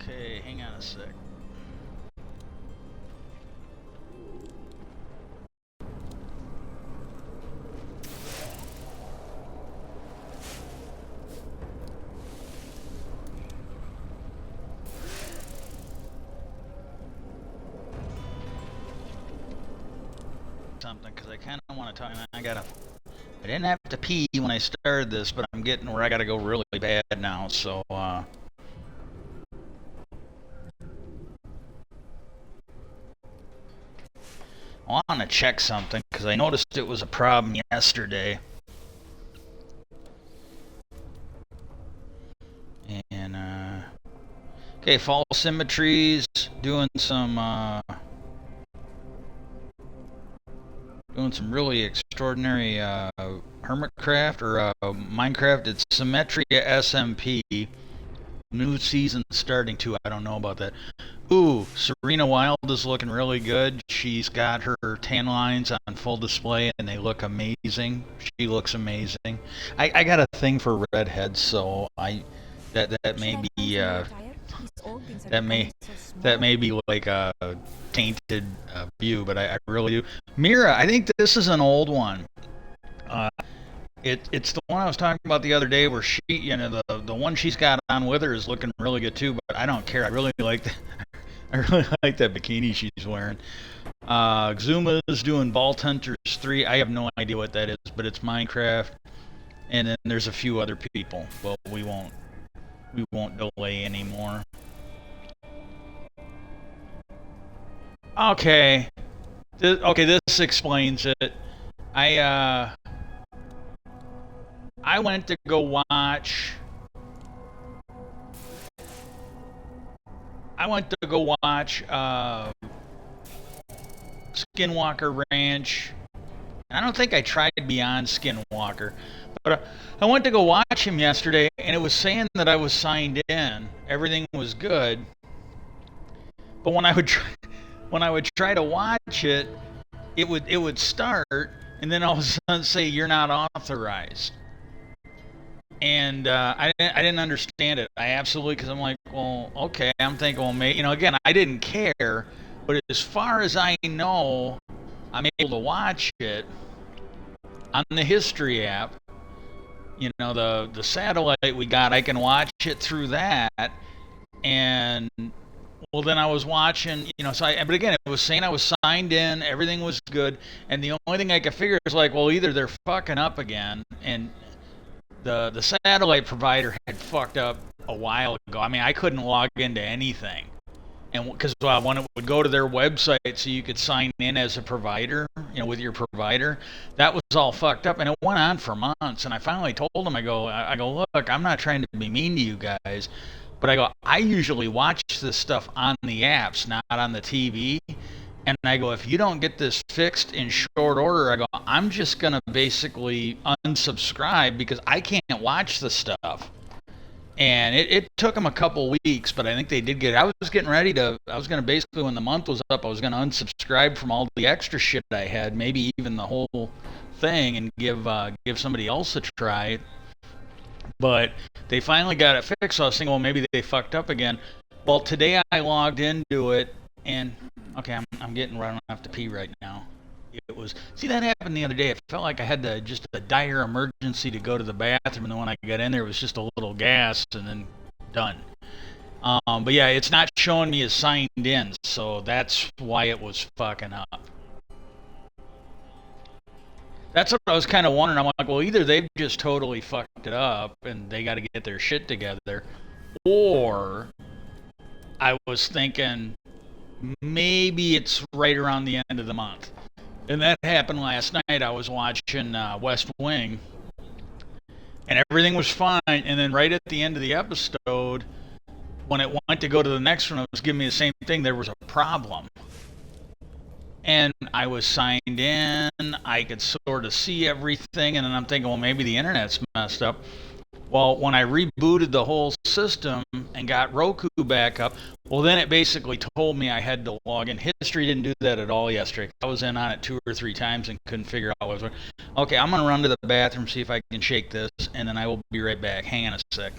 Okay, hang on a sec. Something, because I kind of want to talk. I didn't have to pee when I started this, but I'm getting where I gotta go really bad now. So, I want to check something because I noticed it was a problem yesterday. And okay, false symmetries, doing some really extraordinary Hermitcraft or Minecraft. It's Symmetria SMP. New season starting too. I don't know about that. Ooh, Serena Wild is looking really good. She's got her tan lines on full display and they look amazing. She looks amazing. I got a thing for redheads, so that may be that may that may be like a tainted view, but I really do. Mira, I think this is an old one. Uh, it's the one I was talking about the other day, where the one she's got on with her is looking really good too. But I don't care. I really like that. I really like that bikini she's wearing. Xuma's doing Vault Hunters 3. I have no idea what that is, but it's Minecraft. And then there's a few other people. Well, we won't delay anymore. Okay. This explains it. I uh I went to go watch. I went to go watch Skinwalker Ranch. I don't think I tried Beyond Skinwalker, but I went to go watch him yesterday, and it was saying that I was signed in. Everything was good, but when I would try to watch it, it would start, and then all of a sudden say you're not authorized. And I didn't understand it. I absolutely, because I'm like, well, okay. I'm thinking, well, maybe, again, I didn't care, but as far as I know, I'm able to watch it on the history app. The satellite we got, I can watch it through that. And well, then I was watching, but again, it was saying I was signed in, everything was good, and the only thing I could figure is like, well, either they're fucking up again, and the satellite provider had fucked up a while ago. I mean, I couldn't log into anything, and because when it would go to their website so you could sign in as a provider, with your provider, that was all fucked up, and it went on for months. And I finally told them, I go, look, I'm not trying to be mean to you guys, but I go, I usually watch this stuff on the apps, not on the TV. And I go, if you don't get this fixed in short order, I go, I'm just going to basically unsubscribe because I can't watch the stuff. And it took them a couple weeks, but I think they did get it. I was going to basically, when the month was up, I was going to unsubscribe from all the extra shit I had, maybe even the whole thing, and give somebody else a try. But they finally got it fixed, so I was thinking, well, maybe they fucked up again. Well, today I logged into it, and okay, I'm getting right. I don't have to pee right now. That happened the other day. It felt like I had just a dire emergency to go to the bathroom, and then when I got in there, it was just a little gas, and then done. But yeah, it's not showing me as signed in, so that's why it was fucking up. That's what I was kind of wondering. I'm like, well, either they've just totally fucked it up and they got to get their shit together, or I was thinking maybe it's right around the end of the month. And that happened last night. I was watching West Wing, and everything was fine. And then right at the end of the episode, when it went to go to the next one, it was giving me the same thing. There was a problem. And I was signed in. I could sort of see everything. And then I'm thinking, well, maybe the internet's messed up. Well, when I rebooted the whole system and got Roku back up, well, then it basically told me I had to log in. History didn't do that at all yesterday. I was in on it 2 or 3 times and couldn't figure out what was going on. Okay, I'm going to run to the bathroom, see if I can shake this, and then I will be right back. Hang on a sec.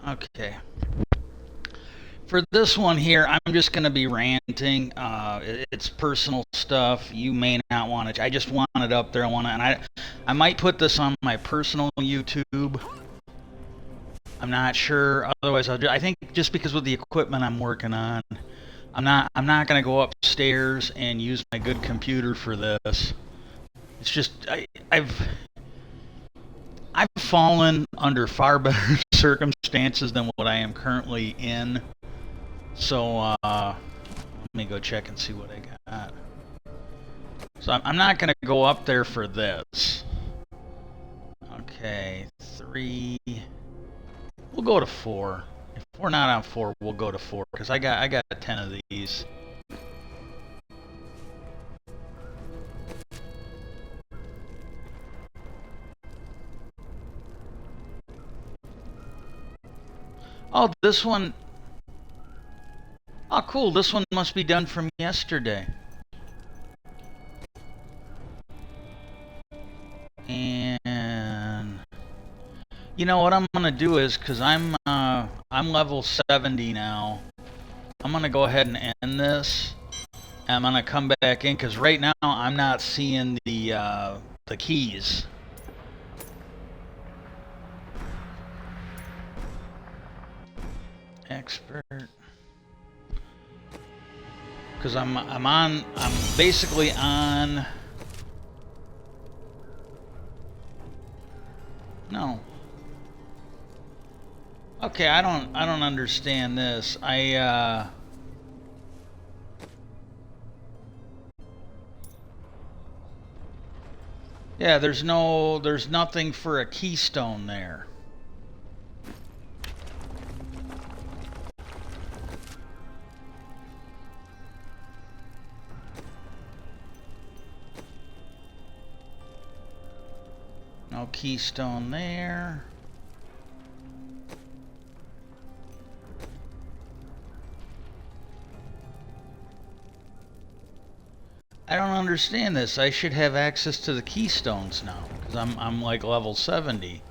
Okay. For this one here, I'm just going to be ranting. It's personal stuff. You may not want it. I just want it up there. I might put this on my personal YouTube. I'm not sure. Otherwise, I think just because with the equipment I'm working on, I'm not going to go upstairs and use my good computer for this. It's just I've fallen under far better circumstances than what I am currently in. So let me go check and see what I got. So I'm not going to go up there for this. Okay, 3. We'll go to 4. If we're not on 4, we'll go to 4 because I got 10 of these. Oh, this one. Oh, cool. This one must be done from yesterday. And you know what I'm gonna do is, cause I'm level 70 now. I'm gonna go ahead and end this. I'm gonna come back in, cause right now I'm not seeing the keys. Expert. Because I'm basically on. No. Okay, I don't understand this. Yeah, there's nothing for a keystone there. No keystone there. I don't understand this. I should have access to the keystones now because I'm like level 70.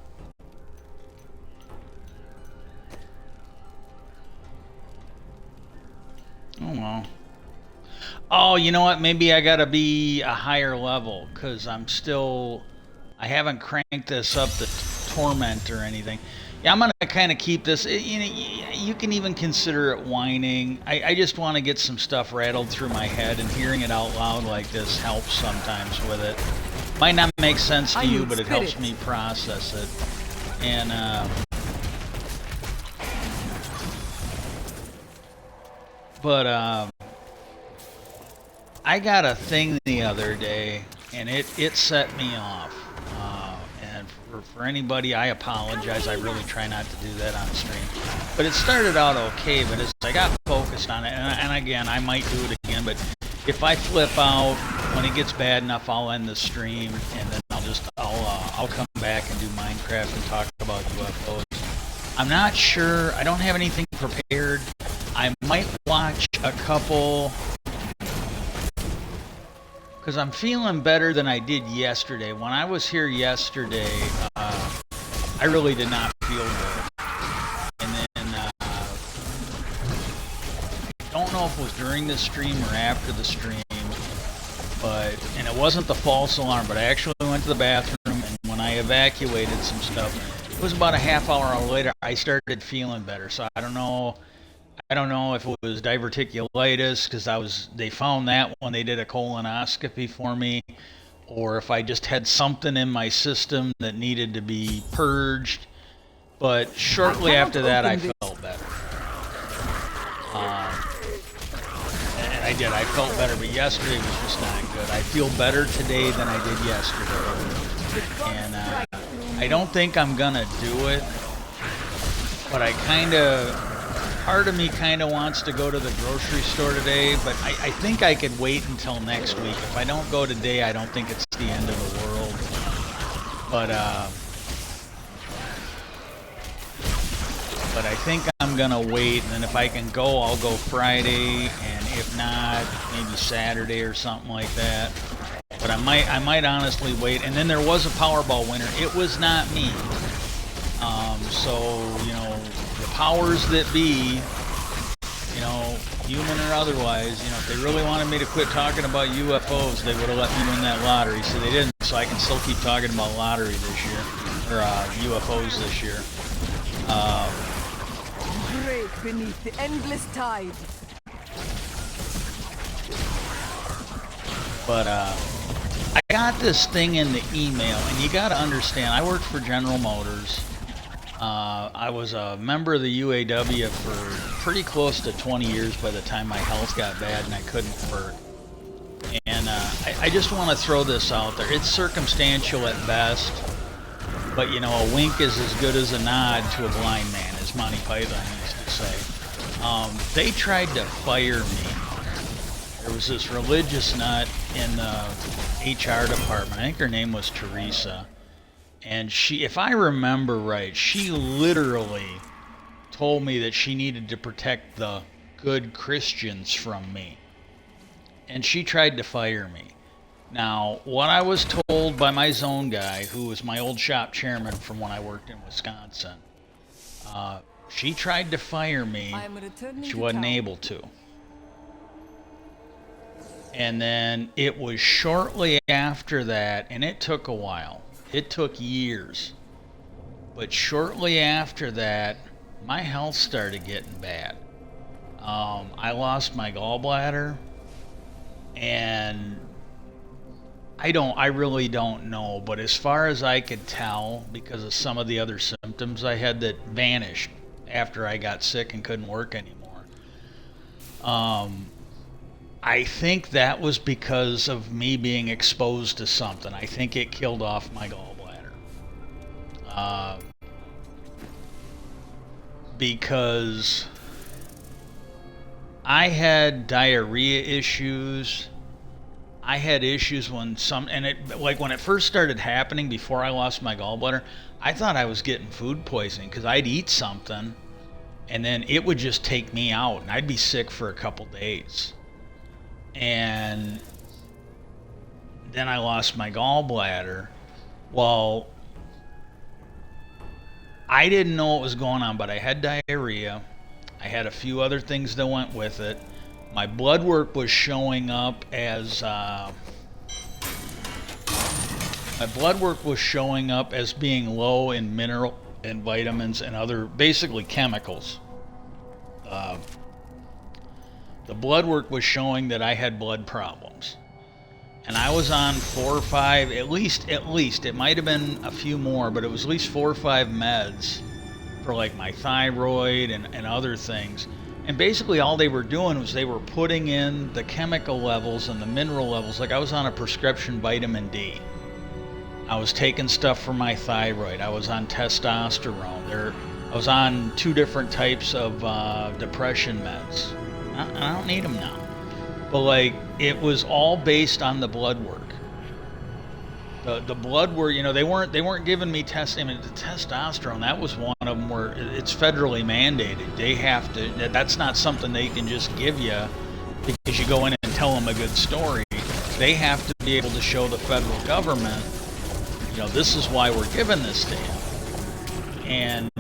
Oh well. Oh, you know what? Maybe I gotta be a higher level because I haven't cranked this up to torment or anything. Yeah, I'm gonna kind of keep this. You can even consider it whining. I just want to get some stuff rattled through my head, and hearing it out loud like this helps sometimes with it. Might not make sense to you, but it helps me process it. And I got a thing the other day, and it set me off. And for anybody, I apologize. I really try not to do that on stream. But it started out okay, but as I got focused on it, and again, I might do it again, but if I flip out, when it gets bad enough, I'll end the stream, and then I'll come back and do Minecraft and talk about UFOs. I'm not sure. I don't have anything prepared. I might watch a couple, because I'm feeling better than I did yesterday. When I was here yesterday, I really did not feel good. And then, I don't know if it was during the stream or after the stream, and it wasn't the false alarm, but I actually went to the bathroom, and when I evacuated some stuff, it was about a half hour later, I started feeling better. So I don't know if it was diverticulitis, because they found that when they did a colonoscopy for me, or if I just had something in my system that needed to be purged. But shortly after that, I felt better. And I did. I felt better, but yesterday was just not good. I feel better today than I did yesterday. And I don't think I'm going to do it, but part of me kind of wants to go to the grocery store today, but I think I could wait until next week. If I don't go today, I don't think it's the end of the world. But I think I'm gonna wait, and then if I can go, I'll go Friday, and if not, maybe Saturday or something like that. But I might honestly wait. And then there was a Powerball winner. It was not me. So, you know, the powers that be, you know, human or otherwise, you know, if they really wanted me to quit talking about UFOs, they would have let me win that lottery. So they didn't, so I can still keep talking about lottery this year, or UFOs this year. Break beneath the endless tide. But I got this thing in the email, and you got to understand, I worked for General Motors. I was a member of the UAW for pretty close to 20 years by the time my health got bad and I couldn't work. And I just want to throw this out there. It's circumstantial at best, but you know, a wink is as good as a nod to a blind man, as Monty Python used to say. They tried to fire me. There was this religious nut in the HR department. I think her name was Teresa. And she, if I remember right, she literally told me that she needed to protect the good Christians from me. And she tried to fire me. Now, what I was told by my zone guy, who was my old shop chairman from when I worked in Wisconsin, she tried to fire me. She wasn't able to. And then it was shortly after that, and it took a while. It took years. But shortly after that, my health started getting bad. I lost my gallbladder, and I really don't know, but as far as I could tell, because of some of the other symptoms I had that vanished after I got sick and couldn't work anymore, I think that was because of me being exposed to something. I think it killed off my gallbladder. Because I had diarrhea issues. I had issues when when it first started happening before I lost my gallbladder, I thought I was getting food poisoning because I'd eat something and then it would just take me out and I'd be sick for a couple days. And then I lost my gallbladder. Well, I didn't know what was going on, but I had diarrhea. I had a few other things that went with it. My blood work was showing up as being low in mineral and vitamins and other basically chemicals. The blood work was showing that I had blood problems. And I was on 4 or 5, at least, it might have been a few more, but it was at least 4 or 5 meds for like my thyroid and other things. And basically all they were doing was they were putting in the chemical levels and the mineral levels. Like I was on a prescription vitamin D. I was taking stuff for my thyroid. I was on testosterone. I was on 2 different types of depression meds. I don't need them now. But like, it was all based on the blood work. The blood work, you know, they weren't giving me the testosterone. That was one of them where it's federally mandated. They have to. That's not something they can just give you because you go in and tell them a good story. They have to be able to show the federal government, you know, this is why we're giving this to you. And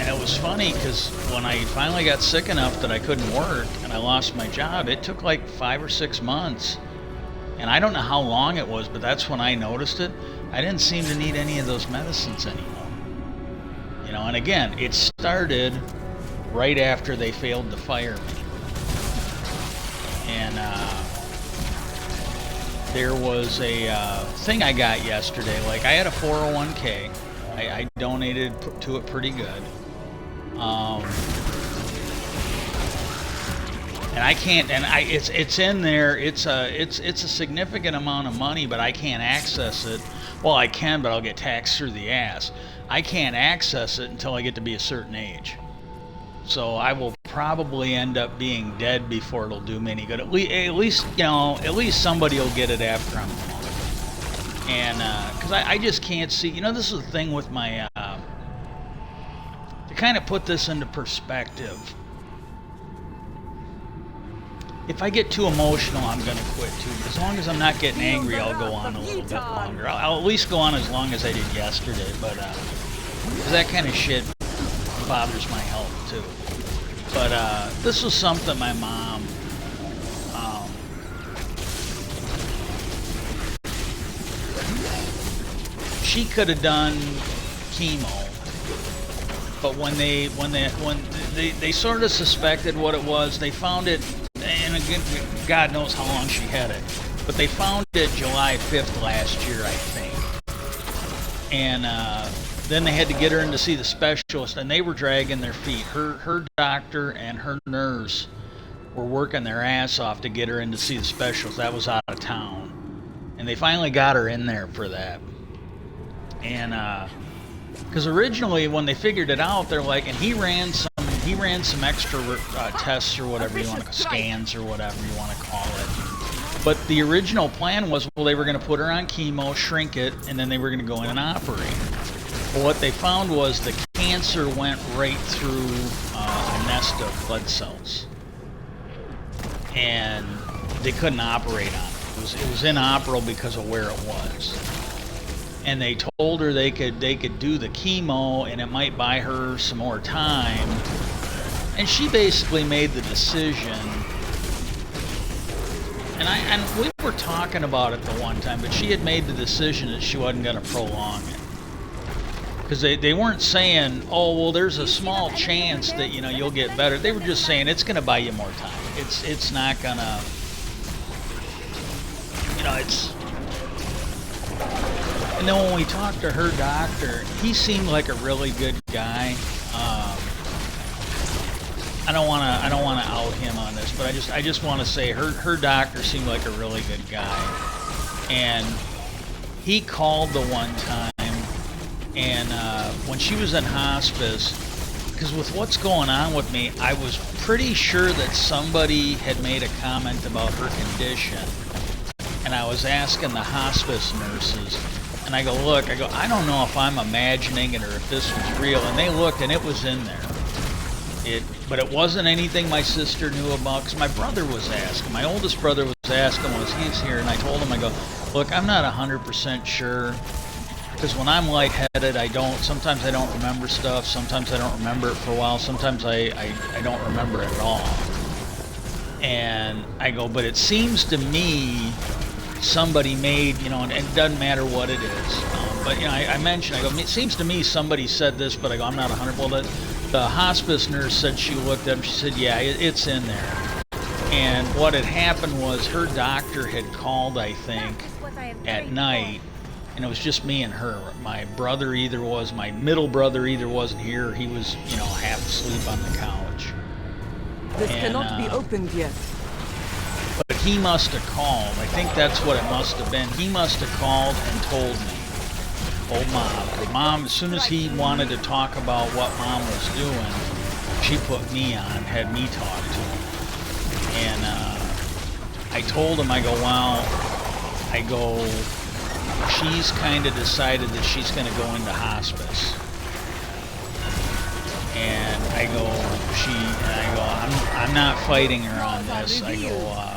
it was funny because when I finally got sick enough that I couldn't work and I lost my job, it took like 5 or 6 months. And I don't know how long it was, but that's when I noticed it. I didn't seem to need any of those medicines anymore. You know, and again, it started right after they failed to fire me. And there was a thing I got yesterday. Like I had a 401k. I donated to it pretty good. And I can't, and it's in there. It's a significant amount of money, but I can't access it. Well, I can, but I'll get taxed through the ass. I can't access it until I get to be a certain age. So I will probably end up being dead before it'll do me any good. At least you know, at least somebody will get it after I'm gone. And because I just can't see. You know, this is the thing with my. To kind of put this into perspective. If I get too emotional, I'm going to quit too. As long as I'm not getting angry, I'll go on a little bit longer. I'll at least go on as long as I did yesterday. But that kind of shit bothers my health too. But this was something my mom, she could have done chemo, but when they sort of suspected what it was, they found it, and again, God knows how long she had it, but they found it July 5th last year, I think. And then they had to get her in to see the specialist, and they were dragging their feet. Her doctor and her nurse were working their ass off to get her in to see the specialist. That was out of town, and they finally got her in there for that. And because originally when they figured it out, they're like, and he ran some extra tests or whatever you want to, scans or whatever you want to call it. But the original plan was, well, they were going to put her on chemo, shrink it, and then they were going to go in and operate. Well, what they found was the cancer went right through a nest of blood cells, and they couldn't operate on it. It was inoperable because of where it was. And they told her they could do the chemo, and it might buy her some more time. And she basically made the decision. And we were talking about it the one time, but she had made the decision that she wasn't going to prolong it. Because they weren't saying, oh, well, there's a small chance that, you know, you'll get better. They were just saying it's going to buy you more time. It's not going to, you know, it's... And then when we talked to her doctor, he seemed like a really good guy. I don't want to out him on this, but I just want to say her doctor seemed like a really good guy. And he called the one time, and when she was in hospice, because with what's going on with me, I was pretty sure that somebody had made a comment about her condition. And I was asking the hospice nurses, and I go, look, I don't know if I'm imagining it or if this was real. And they looked, and it was in there. But it wasn't anything my sister knew about, because my brother was asking. My oldest brother was asking when he's here, and I told him, I go, look, I'm not 100% sure, because when I'm lightheaded, sometimes I don't remember stuff, sometimes I don't remember it for a while, sometimes I don't remember it at all. And I go, but it seems to me somebody made, you know, and it doesn't matter what it is. But, you know, I mentioned, I go, it seems to me somebody said this, but I go, I'm not 100%. Well, the hospice nurse said she looked at him, she said, yeah, it's in there. And what had happened was her doctor had called, I think, at night, and it was just me and her. My middle brother either wasn't here, or he was, you know, half asleep on the couch. This cannot be opened yet. But he must have called. I think that's what it must have been. He must have called and told me. Old Mom. Mom, as soon as he wanted to talk about what Mom was doing, she put me on, had me talk to him. And I told him, I go, she's kind of decided that she's going to go into hospice. And I go, I'm not fighting her on this. I go,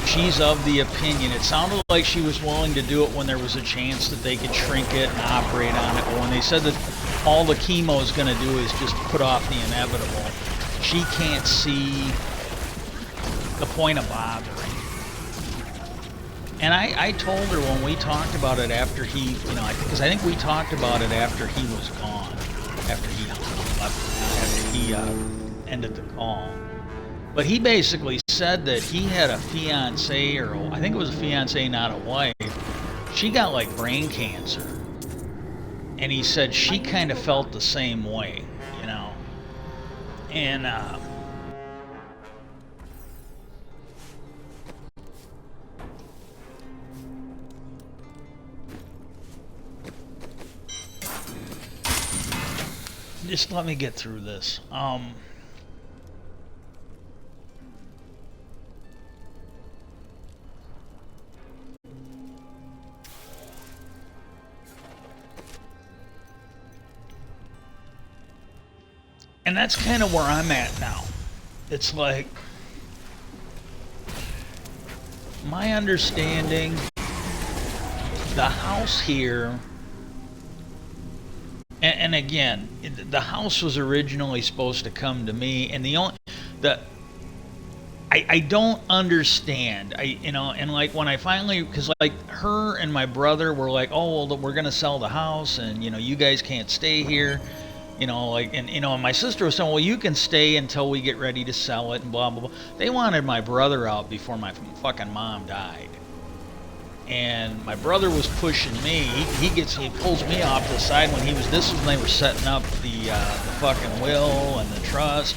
she's of the opinion. It sounded like she was willing to do it when there was a chance that they could shrink it and operate on it. But when they said that all the chemo is going to do is just put off the inevitable, she can't see the point of bothering. And I told her when we talked about it after he, you know, because I think we talked about it after he was gone, after he ended the call. But he basically said that he had a fiance, or I think it was a fiance, not a wife. She got like brain cancer. And he said she kind of felt the same way, you know. And just let me get through this. And that's kind of where I'm at now. It's like, my understanding, the house here and again, the house was originally supposed to come to me, and the I don't understand. And like when I finally, because like her and my brother were like, oh, well, we're gonna sell the house, and you guys can't stay here, and my sister was saying, well, you can stay until we get ready to sell it, and blah blah blah. They wanted my brother out before my fucking mom died, and my brother was pushing me. He pulls me off to the side when this was when they were setting up the fucking will and the trust.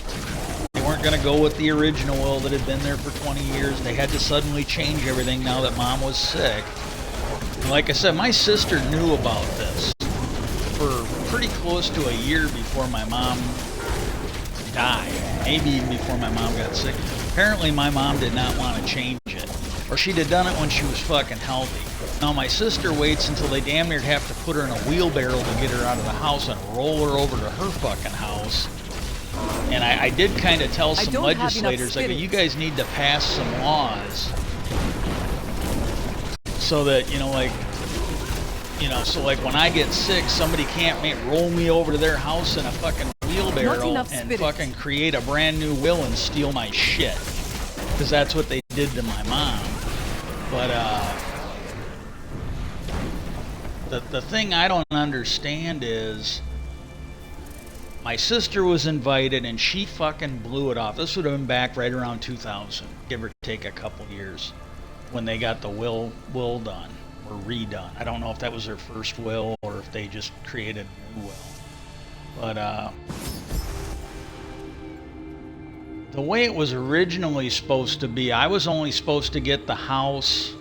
They weren't going to go with the original will that had been there for 20 years. They had to suddenly change everything now that mom was sick. And like I said, my sister knew about this for pretty close to a year before my mom died. Maybe even before my mom got sick. Apparently my mom did not want to change it. Or she'd have done it when she was fucking healthy. Now my sister waits until they damn near have to put her in a wheelbarrow to get her out of the house and roll her over to her fucking house. And I did kind of tell some legislators, like, you guys need to pass some laws so that, so like when I get sick, somebody can't roll me over to their house in a fucking wheelbarrow and fucking create a brand new will and steal my shit. Because that's what they did to my mom. But the thing I don't understand is my sister was invited and she fucking blew it off. This would have been back right around 2000, give or take a couple years, when they got the will done or redone. I don't know if that was their first will or if they just created a new will. But the way it was originally supposed to be, I was only supposed to get the house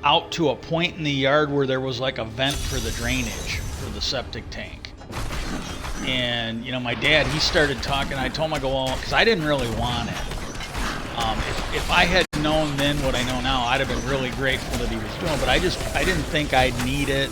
out to a point in the yard where there was like a vent for the drainage for the septic tank. And my dad, he started talking. I told him, I go, well, because I didn't really want it. If I had known then what I know now, I'd have been really grateful that he was doing it. But I didn't think I'd need it.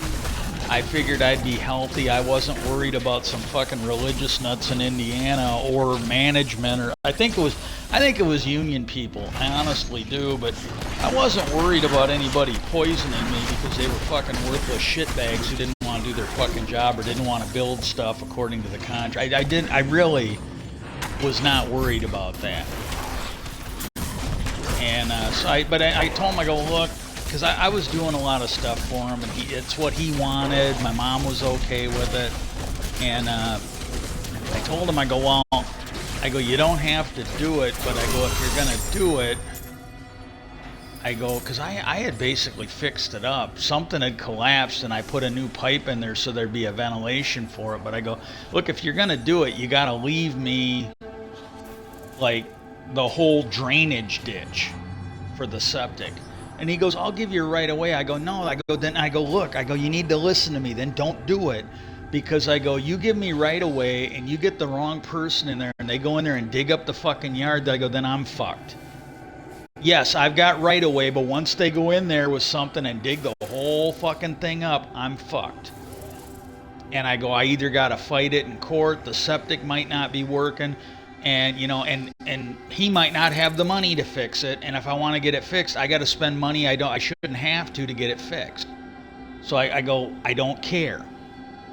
I figured I'd be healthy. I wasn't worried about some fucking religious nuts in Indiana or management, or I think it was union people. I honestly do, but I wasn't worried about anybody poisoning me because they were fucking worthless shitbags who didn't want to do their fucking job or didn't want to build stuff according to the contract. I really was not worried about that. And I told him, I go, look, because I was doing a lot of stuff for him, and it's what he wanted. My mom was okay with it. And I told him, I go, well, you don't have to do it, but I go, if you're going to do it, I go, because I had basically fixed it up. Something had collapsed, and I put a new pipe in there so there'd be a ventilation for it. But I go, look, if you're going to do it, you got to leave me, like, the whole drainage ditch for the septic. And he goes, I'll give you a right away. I go, no. Look, you need to listen to me. Then don't do it. Because I go, you give me right away and you get the wrong person in there and they go in there and dig up the fucking yard, I go, then I'm fucked. Yes, I've got right away, but once they go in there with something and dig the whole fucking thing up, I'm fucked. And I go, I either got to fight it in court, the septic might not be working, and and he might not have the money to fix it, and if I want to get it fixed, I got to spend money I shouldn't have to get it fixed. So I go, I don't care.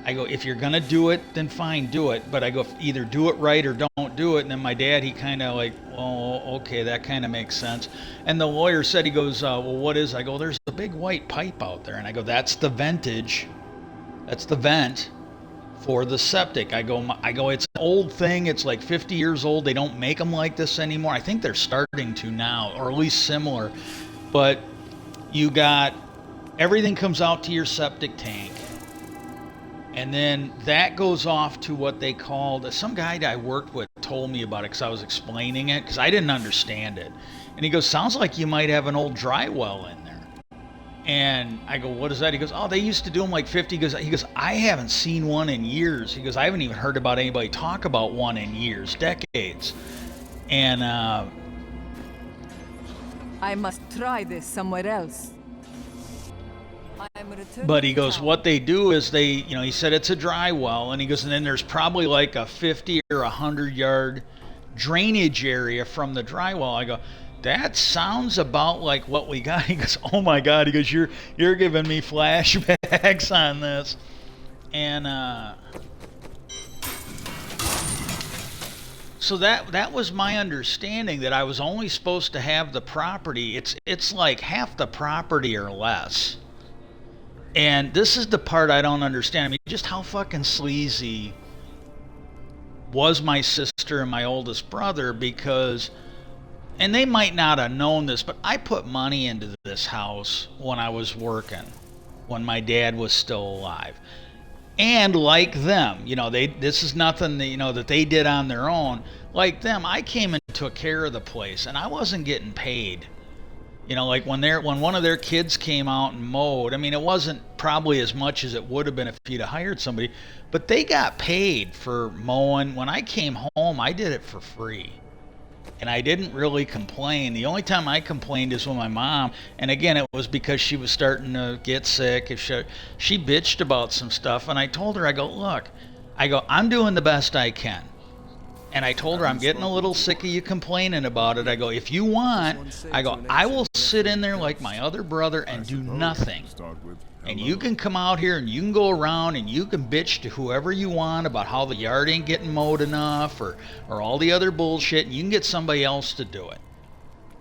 I go, if you're gonna do it, then fine, do it. But I go, either do it right or don't do it. And then my dad, he kind of like, oh, okay, that kind of makes sense. And the lawyer said, he goes, well, what is? I go, there's a big white pipe out there, and I go, that's the ventage. That's the vent for the septic. I go, it's an old thing. It's like 50 years old. They don't make them like this anymore. I think they're starting to now, or at least similar. But you got, everything comes out to your septic tank. And then that goes off to what they called, some guy that I worked with told me about it because I was explaining it because I didn't understand it. And he goes, sounds like you might have an old dry well in there. And I go, what is that? He goes, oh, they used to do them like 50. He goes, I haven't seen one in years. He goes, I haven't even heard about anybody talk about one in years, decades. And I must try this somewhere else. But he goes, what they do is they, he said it's a dry well, and he goes, and then there's probably like a 50 or 100 yard drainage area from the dry well. I go, that sounds about like what we got. He goes, oh my God. He goes, you're giving me flashbacks on this. And so that was my understanding, that I was only supposed to have the property. It's like half the property or less. And this is the part I don't understand. I mean, just how fucking sleazy was my sister and my oldest brother, because, and they might not have known this, but I put money into this house when I was working, when my dad was still alive. And like them, this is nothing that, that they did on their own. Like them, I came and took care of the place, and I wasn't getting paid. Like when one of their kids came out and mowed, I mean, it wasn't probably as much as it would have been if you'd have hired somebody, but they got paid for mowing. When I came home, I did it for free. And I didn't really complain. The only time I complained is when my mom, and again, it was because she was starting to get sick. She bitched about some stuff, and I told her, I go, look, I'm doing the best I can. And I told her, I'm getting a little sick of you complaining about it. I go, if you want, I will sit in there like my other brother and do nothing. And you can come out here and you can go around and you can bitch to whoever you want about how the yard ain't getting mowed enough or all the other bullshit, and you can get somebody else to do it.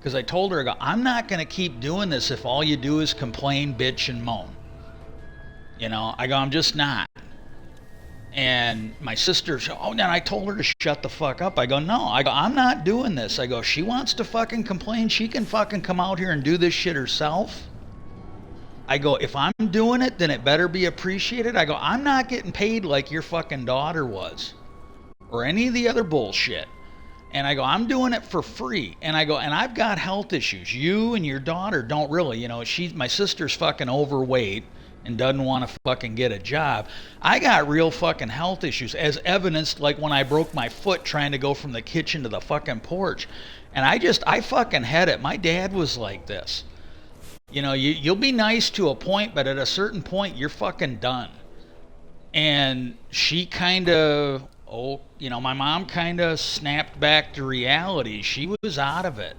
Because I told her, I'm not going to keep doing this if all you do is complain, bitch, and moan. I'm just not. And my sister, then I told her to shut the fuck up. No. I'm not doing this. If she wants to fucking complain, she can fucking come out here and do this shit herself. If I'm doing it, then it better be appreciated. I'm not getting paid like your fucking daughter was, or any of the other bullshit. And I'm doing it for free. And and I've got health issues. You and your daughter don't really, my sister's fucking overweight and doesn't want to fucking get a job. I got real fucking health issues, as evidenced like when I broke my foot trying to go from the kitchen to the fucking porch. And I fucking had it. My dad was like this. You'll be nice to a point, but at a certain point, you're fucking done. And she kind of, my mom kind of snapped back to reality. She was out of it.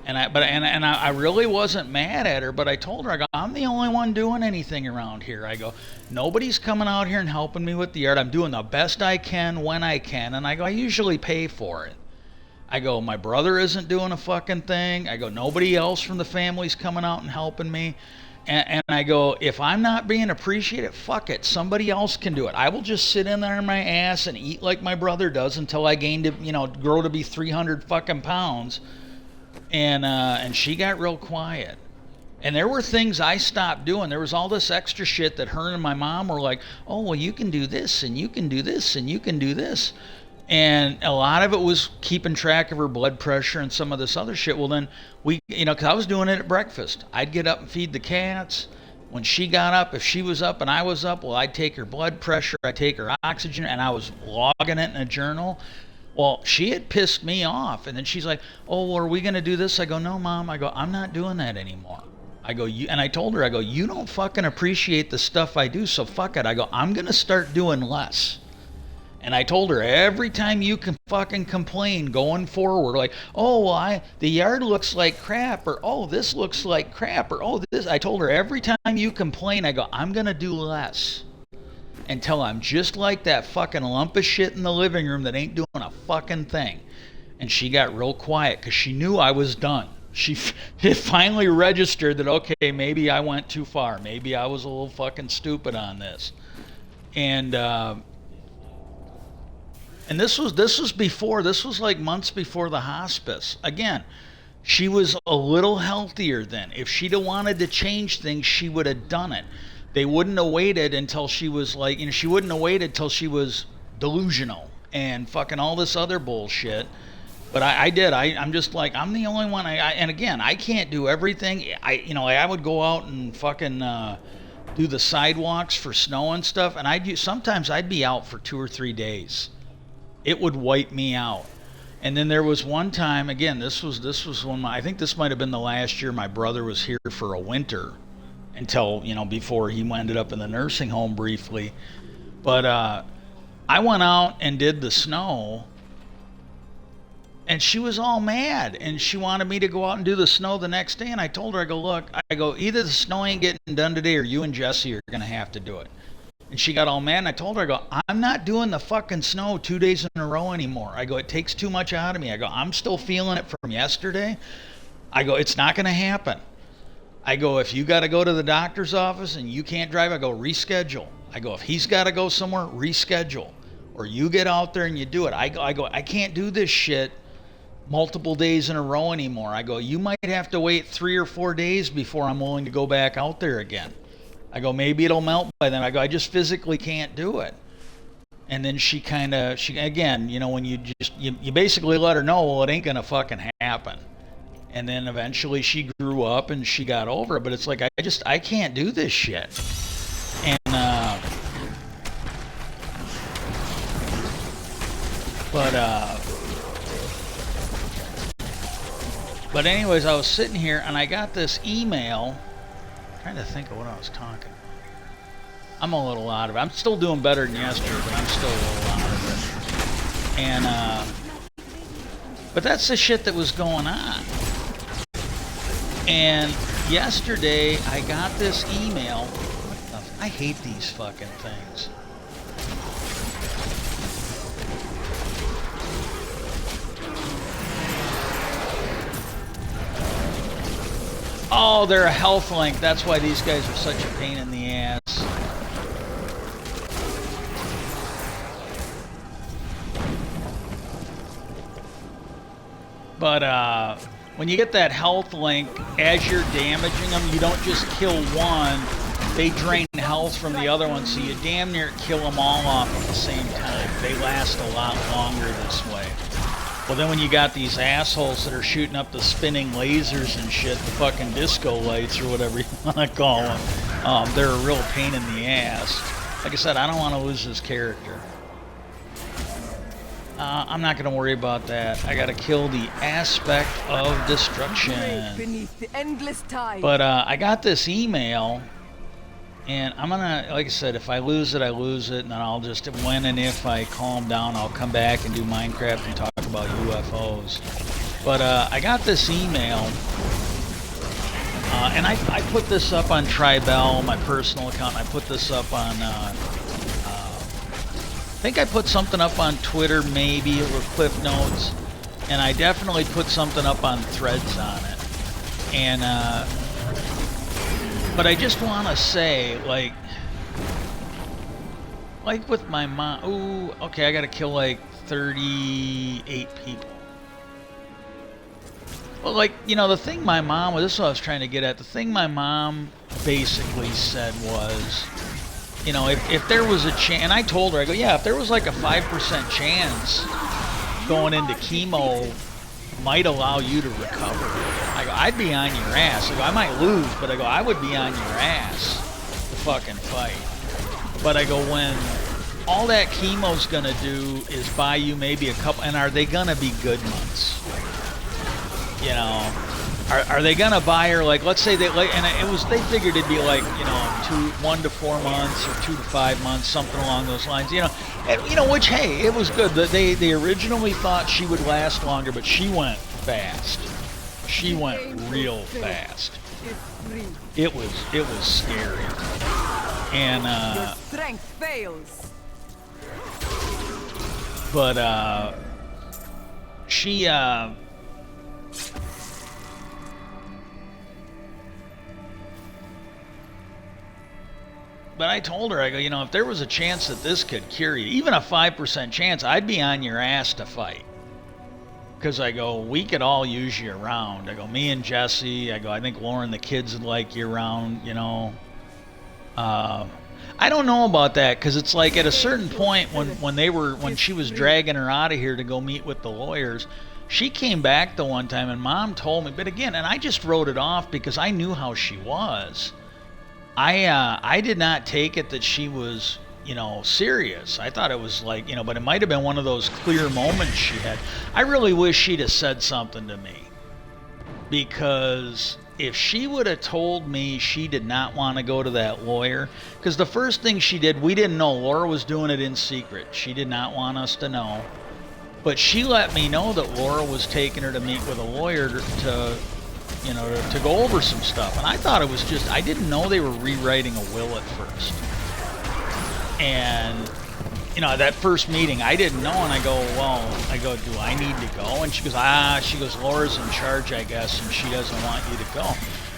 And I really wasn't mad at her, but I told her, I'm the only one doing anything around here. Nobody's coming out here and helping me with the yard. I'm doing the best I can when I can, and I usually pay for it. My brother isn't doing a fucking thing. Nobody else from the family's coming out and helping me. And if I'm not being appreciated, fuck it. Somebody else can do it. I will just sit in there on my ass and eat like my brother does until I grow to be 300 fucking pounds. And she got real quiet. And there were things I stopped doing. There was all this extra shit that her and my mom were like, oh, well, you can do this, and you can do this, and you can do this. And a lot of it was keeping track of her blood pressure and some of this other shit. Well, then because I was doing it at breakfast. I'd get up and feed the cats. When she got up, if she was up and I was up, well, I'd take her blood pressure, I'd take her oxygen, and I was logging it in a journal. Well, she had pissed me off, and then she's like, oh, well, are we going to do this? No, Mom. I'm not doing that anymore. And I told her, you don't fucking appreciate the stuff I do, so fuck it. I'm going to start doing less. And I told her, every time you can fucking complain going forward, like, oh, well, the yard looks like crap, or oh, this looks like crap, or oh, this. I told her, every time you complain, I'm going to do less. Until I'm just like that fucking lump of shit in the living room that ain't doing a fucking thing. And she got real quiet because she knew I was done. It finally registered that, okay, maybe I went too far. Maybe I was a little fucking stupid on this. And this was like months before the hospice. Again, she was a little healthier then. If she'd have wanted to change things, she would have done it. They wouldn't have waited until she was she wouldn't have waited till she was delusional and fucking all this other bullshit. But I did. I'm just like, I'm the only one. And again, I can't do everything. I would go out and fucking do the sidewalks for snow and stuff. And sometimes I'd be out for 2 or 3 days. It would wipe me out. And then there was one time, again, this was when I think this might have been the last year my brother was here for a winter. Until, before he ended up in the nursing home briefly. But I went out and did the snow, and she was all mad, and she wanted me to go out and do the snow the next day. And I told her, look, either the snow ain't getting done today or you and Jesse are going to have to do it. And she got all mad, and I told her, I go, I'm not doing the fucking snow 2 days in a row anymore. I go, it takes too much out of me. I go, I'm still feeling it from yesterday. I go, it's not going to happen. I go, if you got to go to the doctor's office and you can't drive, I go, reschedule. I go, if he's got to go somewhere, reschedule. Or you get out there and you do it. I go, I can't do this shit multiple days in a row anymore. I go, you might have to wait 3 or 4 days before I'm willing to go back out there again. I go, maybe it'll melt by then. I go, I just physically can't do it. And then she again, you know, when you basically let her know, well, it ain't gonna fucking happen. And then eventually she grew up and she got over it. But it's like, I can't do this shit. And, but anyways, I was sitting here and I got this email. Trying to think of what I was talking about. I'm a little out of it. I'm still doing better than yesterday, but I'm still a little out of it. And but that's the shit that was going on. And yesterday I got this email. I hate these fucking things. Oh, they're a health link. That's why these guys are such a pain in the ass. But when you get that health link, as you're damaging them, you don't just kill one. They drain health from the other one, so you damn near kill them all off at the same time. They last a lot longer this way. Well, then when you got these assholes that are shooting up the spinning lasers and shit, the fucking disco lights or whatever you want to call them, they're a real pain in the ass. Like I said, I don't want to lose this character. I'm not going to worry about that. I got to kill the aspect of destruction. But I got this email, and I'm going to, like I said, if I lose it, I lose it, and then I'll just, when and if I calm down, I'll come back and do Minecraft and talk about UFOs. But I got this email, and I put this up on Tribel, my personal account. I put this up on, I think I put something up on Twitter maybe, or Cliff Notes, and I definitely put something up on Threads on it. And, but I just want to say, like with my mom, ooh, okay, I got to kill like 38 people. Well, like, you know, the thing my mom, this is what I was trying to get at, the thing my mom basically said was, you know, if there was a chance, and I told her, I go, yeah, if there was like a 5% chance going into chemo might allow you to recover, I go, I'd be on your ass. I go, I might lose, but I go, I would be on your ass to fucking fight. But I go, when all that chemo's gonna do is buy you maybe a couple, and are they gonna be good months? You know, are they gonna buy her, like, let's say they, like, and it was, they figured it'd be like, you know, 1 to 4 months or 2 to 5 months, something along those lines, you know. And, you know, which, hey, it was good. They originally thought she would last longer, but she went fast. She went real fast. It was scary. And your strength fails. But she but I told her, I go, you know, if there was a chance that this could cure you, even a 5% chance, I'd be on your ass to fight. Because I go, we could all use you around. I go, me and Jesse. I go, I think Lauren, the kids would like you around, you know. I don't know about that, because it's like at a certain point when she was dragging her out of here to go meet with the lawyers, she came back the one time and Mom told me, but again, and I just wrote it off because I knew how she was. I did not take it that she was, you know, serious. I thought it was like, you know, but it might have been one of those clear moments she had. I really wish she'd have said something to me, because if she would have told me she did not want to go to that lawyer, because the first thing she did, we didn't know. Laura was doing it in secret. She did not want us to know. But she let me know that Laura was taking her to meet with a lawyer to you know, to go over some stuff. And I thought it was just, I didn't know they were rewriting a will at first. And you know, that first meeting, I didn't know, and I go, do I need to go? And she goes, Laura's in charge, I guess, and she doesn't want you to go.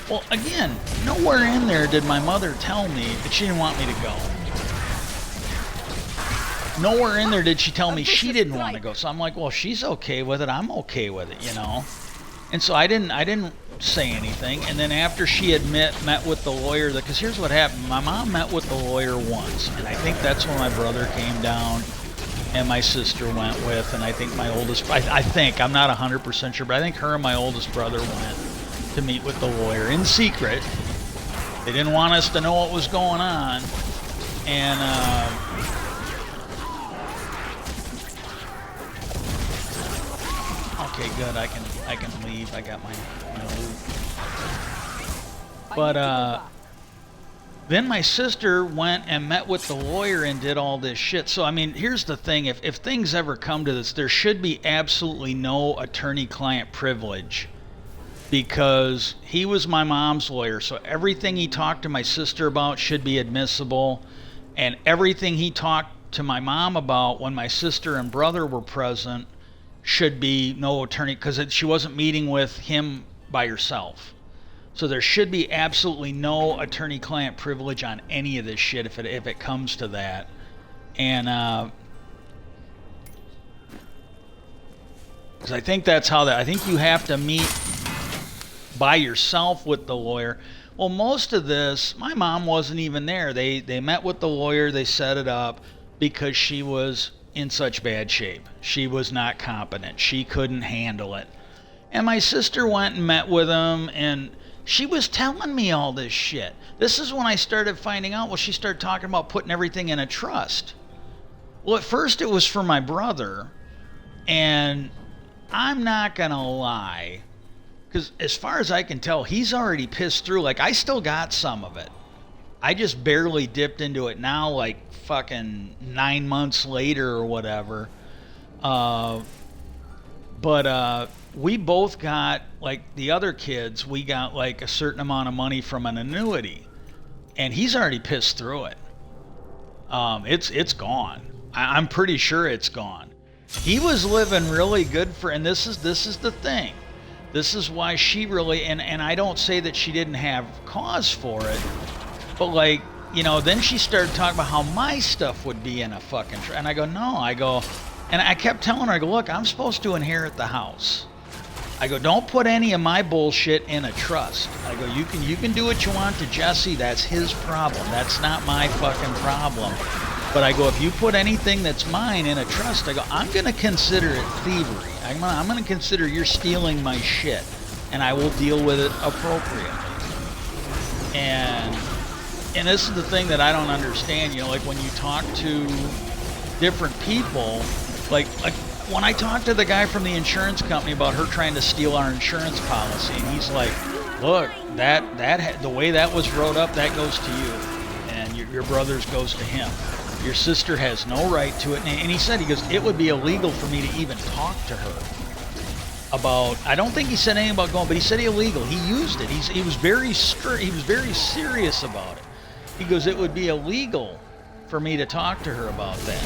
Well, again, nowhere in there did my mother tell me that she didn't want me to go. Nowhere in there did she tell me she didn't want to go. So I'm like, well, she's okay with it, I'm okay with it, you know. And so I didn't say anything. And then after she had met with the lawyer, because here's what happened. My mom met with the lawyer once, and I think that's when my brother came down and my sister went with, and I think my oldest, I think, I'm not 100% sure, but I think her and my oldest brother went to meet with the lawyer in secret. They didn't want us to know what was going on. And okay, good. I can leave. I got my loot. But then my sister went and met with the lawyer and did all this shit. So I mean, here's the thing: if things ever come to this, there should be absolutely no attorney-client privilege, because he was my mom's lawyer. So everything he talked to my sister about should be admissible, and everything he talked to my mom about when my sister and brother were present should be no attorney, because she wasn't meeting with him by herself. So there should be absolutely no attorney-client privilege on any of this shit if it comes to that. And because I think that's how I think you have to meet by yourself with the lawyer. Well, most of this, my mom wasn't even there. They met with the lawyer, they set it up because she was in such bad shape. She was not competent. She couldn't handle it. And my sister went and met with him, and she was telling me all this shit. This is when I started finding out. Well, she started talking about putting everything in a trust. Well, at first it was for my brother, and I'm not gonna lie, because as far as I can tell, he's already pissed through. Like, I still got some of it. I just barely dipped into it now, like fucking 9 months later or whatever. But we both got, like the other kids, we got like a certain amount of money from an annuity, and he's already pissed through it. It's gone. I'm pretty sure it's gone. He was living really good and this is the thing. This is why she really, and I don't say that she didn't have cause for it, but like, you know, then she started talking about how my stuff would be in a fucking and I go, no, and I kept telling her, I go, look, I'm supposed to inherit the house. I go, don't put any of my bullshit in a trust. I go, you can do what you want to Jesse, that's his problem. That's not my fucking problem. But I go, if you put anything that's mine in a trust, I go, I'm going to consider it thievery. I'm going to consider you're stealing my shit, and I will deal with it appropriately. And this is the thing that I don't understand, you know, like when you talk to different people, like when I talked to the guy from the insurance company about her trying to steal our insurance policy, and he's like, look, that the way that was wrote up, that goes to you, and your brother's goes to him. Your sister has no right to it. And he said, he goes, it would be illegal for me to even talk to her about, I don't think he said anything about going, but he said illegal. He used it. He was very strict. He was very serious about it. He goes, it would be illegal for me to talk to her about that.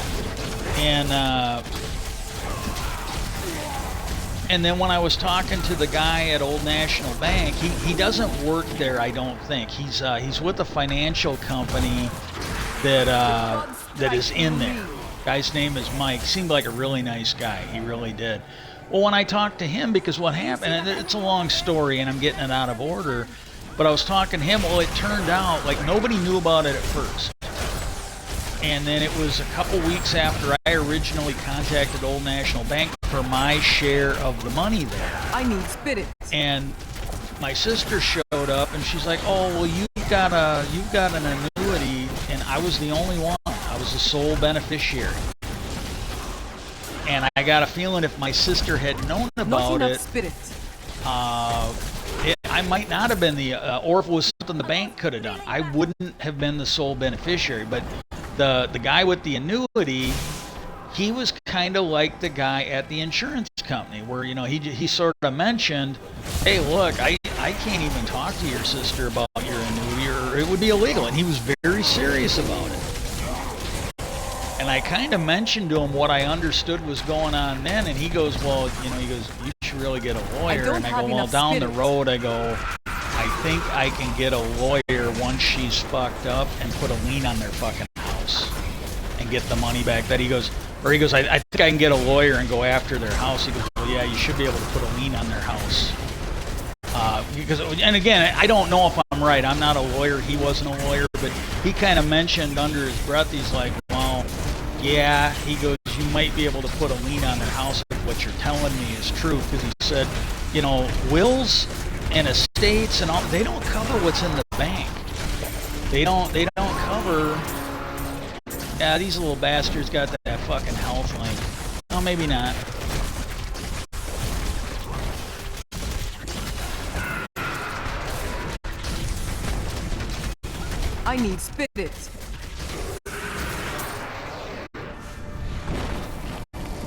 And then when I was talking to the guy at Old National Bank, he doesn't work there, I don't think. He's with a financial company that is in there. Guy's name is Mike. Seemed like a really nice guy. He really did. Well, when I talked to him, because what happened, and it's a long story and I'm getting it out of order, but I was talking to him, well, it turned out like nobody knew about it at first. And then it was a couple weeks after I originally contacted Old National Bank for my share of the money there. I need spirits. And my sister showed up and she's like, oh, well, you've got an annuity, and I was the only one. I was the sole beneficiary. And I got a feeling if my sister had known about it, I might not have been or if it was something the bank could have done, I wouldn't have been the sole beneficiary. But the guy with the annuity, he was kind of like the guy at the insurance company, where, you know, he sort of mentioned, hey, look, I can't even talk to your sister about your annuity, or it would be illegal. And he was very serious about it. And I kind of mentioned to him what I understood was going on then, and he goes, well, you know, he goes, you should really get a lawyer. And I go, well, down the road, I go, I think I can get a lawyer once she's fucked up and put a lien on their fucking house and get the money back. That he goes, I think I can get a lawyer and go after their house. He goes, well, yeah, you should be able to put a lien on their house. Because, and again, I don't know if I'm right. I'm not a lawyer. He wasn't a lawyer, but he kind of mentioned under his breath, he's like, well, yeah, he goes, you might be able to put a lien on their house if what you're telling me is true. Because he said, you know, wills and estates and all, they don't cover what's in the bank. They don't cover, yeah, these little bastards got that fucking health link. Oh, maybe not. I need spirit.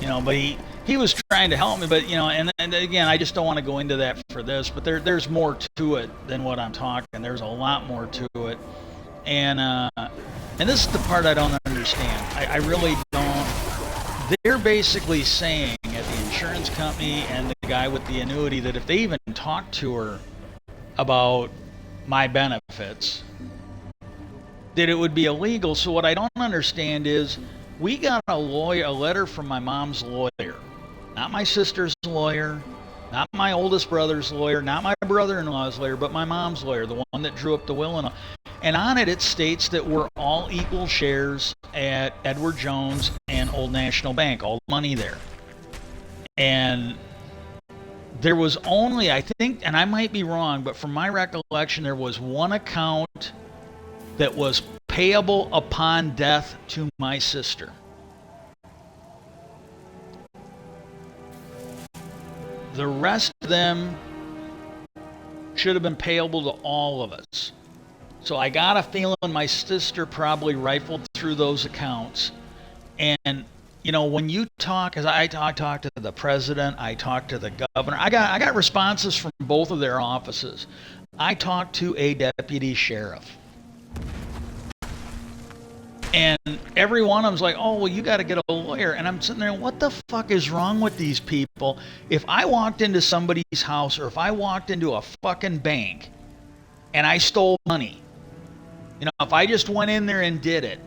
You know, but he was trying to help me, but you know, and again, I just don't want to go into that for this, but there's more to it than what I'm talking. There's a lot more to it, and this is the part I don't understand. I really don't. They're basically saying at the insurance company and the guy with the annuity that if they even talk to her about my benefits, that it would be illegal. So what I don't understand is we got a letter from my mom's lawyer, not my sister's lawyer, not my oldest brother's lawyer, not my brother-in-law's lawyer, but my mom's lawyer, the one that drew up the will. And on it states that we're all equal shares at Edward Jones and Old National Bank, all the money there. And there was only, I think, and I might be wrong, but from my recollection, there was one account that was payable upon death to my sister. The rest of them should have been payable to all of us. So I got a feeling my sister probably rifled through those accounts. And you know, when you talk, as I talk to the president, I talk to the governor. I got responses from both of their offices. I talked to a deputy sheriff. And every one of them's like, oh, well, you got to get a lawyer. And I'm sitting there, what the fuck is wrong with these people? If I walked into somebody's house or if I walked into a fucking bank and I stole money, you know, if I just went in there and did it,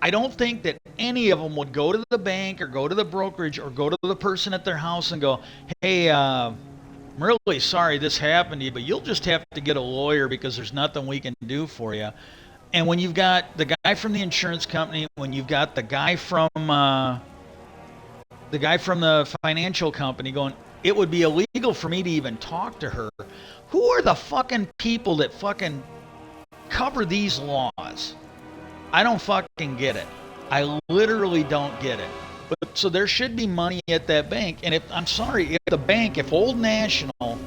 I don't think that any of them would go to the bank or go to the brokerage or go to the person at their house and go, hey, I'm really sorry this happened to you, but you'll just have to get a lawyer because there's nothing we can do for you. And when you've got the guy from the insurance company, when you've got the guy from the financial company going, it would be illegal for me to even talk to her. Who are the fucking people that fucking cover these laws? I don't fucking get it. I literally don't get it. But so there should be money at that bank. And if Old National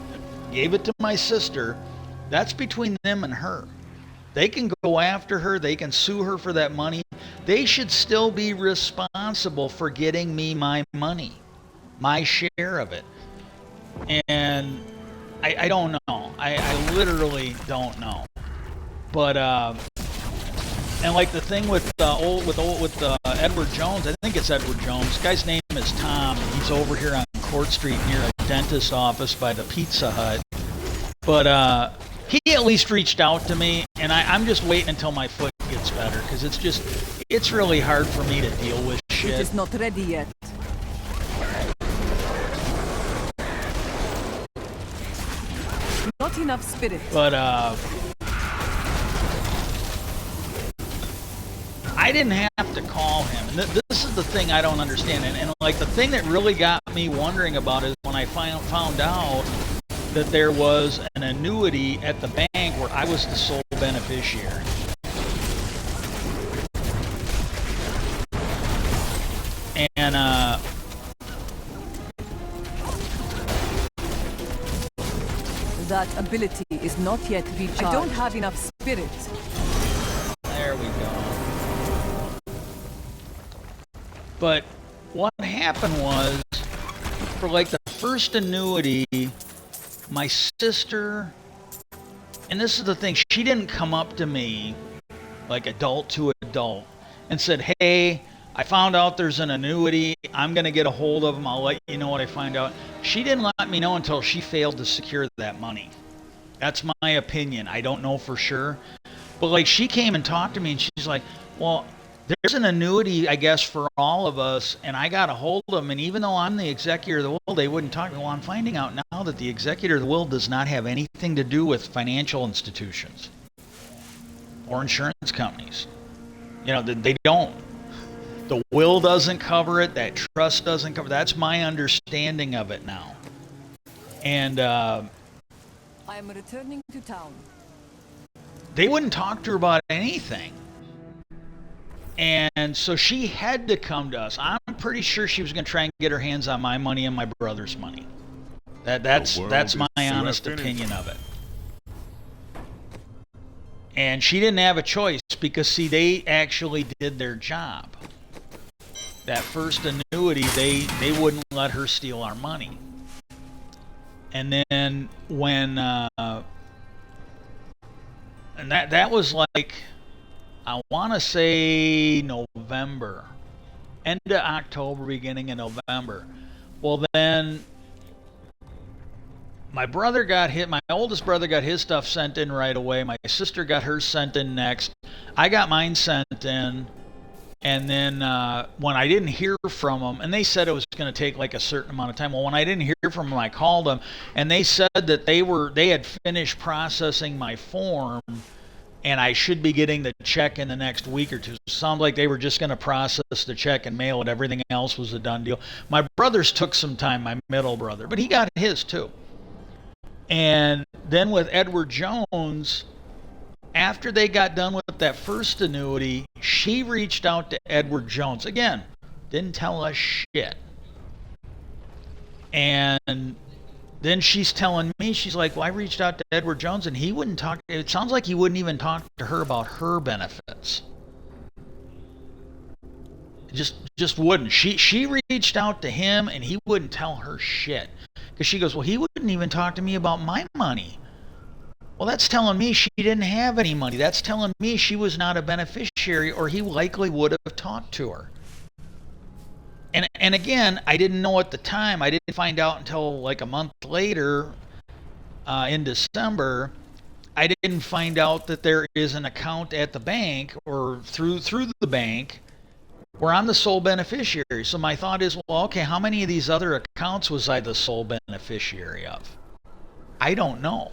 gave it to my sister, that's between them and her. They can go after her. They can sue her for that money. They should still be responsible for getting me my money, my share of it. And I don't know. I literally don't know. But and like the thing with Edward Jones, I think it's Edward Jones. The guy's name is Tom. He's over here on Court Street near a dentist's office by the Pizza Hut. But he at least reached out to me, and I'm just waiting until my foot gets better, because it's really hard for me to deal with shit. It is not ready yet. Not enough spirit. But I didn't have to call him. And this is the thing I don't understand. And like the thing that really got me wondering about is when I found out that there was an annuity at the bank where I was the sole beneficiary. And that ability is not yet recharged. I don't have enough spirit. There we go. But what happened was, for like the first annuity, my sister, and this is the thing, she didn't come up to me like adult to adult and said, hey, I found out there's an annuity. I'm going to get a hold of them. I'll let you know what I find out. She didn't let me know until she failed to secure that money. That's my opinion. I don't know for sure. But like she came and talked to me and she's like, well, there's an annuity, I guess, for all of us. And I got a hold of them. And even though I'm the executor of the will, they wouldn't talk to me. Well, I'm finding out now that the executor of the will does not have anything to do with financial institutions or insurance companies. You know, they don't. The will doesn't cover it. That trust doesn't cover it. That's my understanding of it now. And I am returning to town. they wouldn't talk to her about anything. And so she had to come to us. I'm pretty sure she was going to try and get her hands on my money and my brother's money. That's my honest opinion of it. And she didn't have a choice because, see, they actually did their job. That first annuity, they wouldn't let her steal our money. And then when and that was like, I want to say November, end of October, beginning of November. Well, then my oldest brother got his stuff sent in right away. My sister got hers sent in next. I got mine sent in. And then when I didn't hear from them, and they said it was going to take like a certain amount of time. Well, when I didn't hear from them, I called them, and they said that they had finished processing my form, and I should be getting the check in the next week or two. Sounds like they were just going to process the check and mail it. Everything else was a done deal. My brother's took some time, my middle brother, but he got his too. And then with Edward Jones, after they got done with that first annuity, she reached out to Edward Jones. Again, didn't tell us shit. And then she's telling me, she's like, well, I reached out to Edward Jones and he wouldn't talk. It sounds like he wouldn't even talk to her about her benefits. Just wouldn't. She reached out to him and he wouldn't tell her shit. Because she goes, well, he wouldn't even talk to me about my money. Well, that's telling me she didn't have any money. That's telling me she was not a beneficiary, or he likely would have talked to her. And again, I didn't know at the time. I didn't find out until like a month later, in December. I didn't find out that there is an account at the bank or through the bank where I'm the sole beneficiary. So my thought is, well, okay, how many of these other accounts was I the sole beneficiary of? I don't know.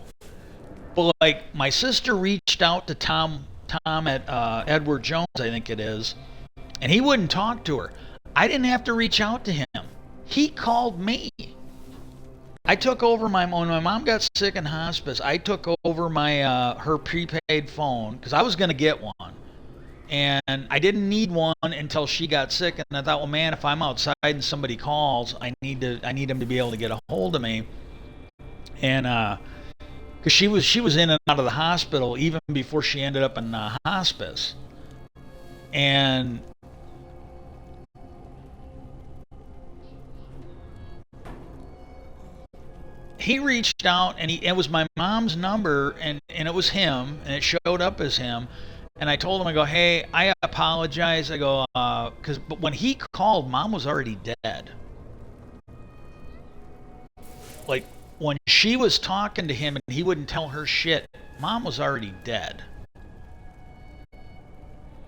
But like my sister reached out to Tom at Edward Jones, I think it is, and he wouldn't talk to her. I didn't have to reach out to him. He called me. I took over when my mom got sick in hospice. I took over my her prepaid phone because I was going to get one, and I didn't need one until she got sick. And I thought, well, man, if I'm outside and somebody calls, I need them to be able to get a hold of me. And because she was in and out of the hospital even before she ended up in hospice. And he reached out, and it was my mom's number, and it was him, and it showed up as him. And I told him, I go, hey, I apologize. I go, but when he called, Mom was already dead. Like, when she was talking to him and he wouldn't tell her shit, Mom was already dead.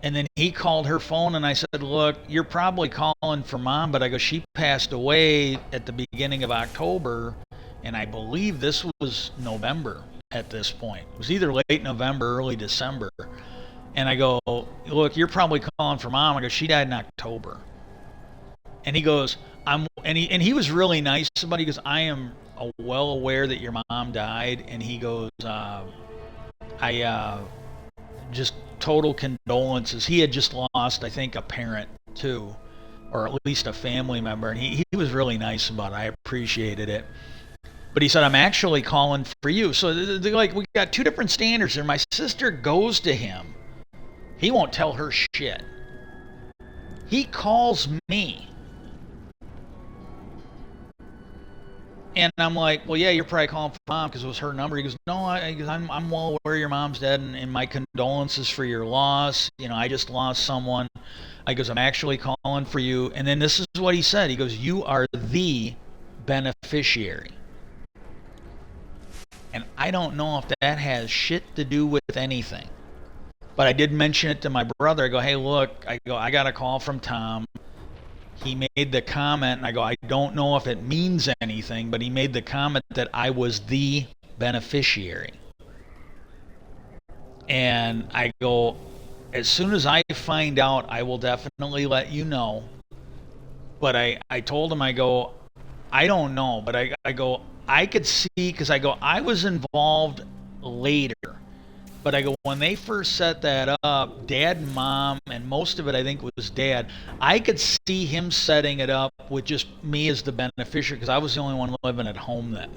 And then he called her phone, and I said, look, you're probably calling for Mom, but I go, she passed away at the beginning of October, and I believe this was November at this point. It was either late November, early December. And I go, look, you're probably calling for Mom. I go, she died in October. And he goes, he was really nice. Somebody goes, I am well aware that your mom died. And he goes, I just total condolences. He had just lost, I think, a parent too, or at least a family member. And he was really nice about it. I appreciated it. But he said, I'm actually calling for you. So like, we got two different standards there. My sister goes to him. He won't tell her shit. He calls me. And I'm like, well, yeah, you're probably calling for mom because it was her number. He goes, no, I'm well aware your mom's dead, and my condolences for your loss. You know, I just lost someone. I goes, I'm actually calling for you. And then this is what he said. He goes, you are the beneficiary. And I don't know if that has shit to do with anything. But I did mention it to my brother. I go, hey, look, I got a call from Tom. He made the comment, and I go, I don't know if it means anything, but he made the comment that I was the beneficiary. And I go, as soon as I find out, I will definitely let you know. But I told him, I go, I don't know, but I go, I could see, because I go, I was involved later. But I go, when they first set that up, Dad and Mom, and most of it I think was Dad, I could see him setting it up with just me as the beneficiary because I was the only one living at home then.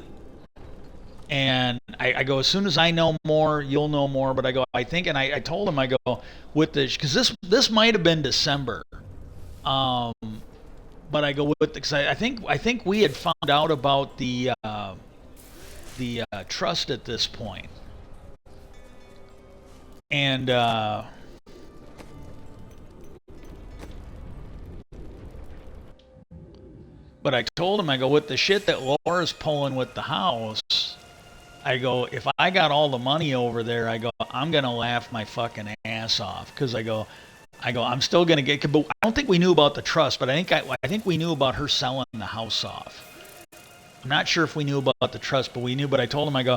And I go, as soon as I know more, you'll know more. But I go, I think, and I told him, I go, with this, because this might have been December. But I go with, because I think we had found out about the trust at this point. And but I told him, I go, with the shit that Laura's pulling with the house, I go, if I got all the money over there, I go, I'm gonna laugh my fucking ass off, because I go, I'm still gonna get. But I don't think we knew about the trust, but I think we knew about her selling the house off. I'm not sure if we knew about the trust, but we knew. But I told him, I go,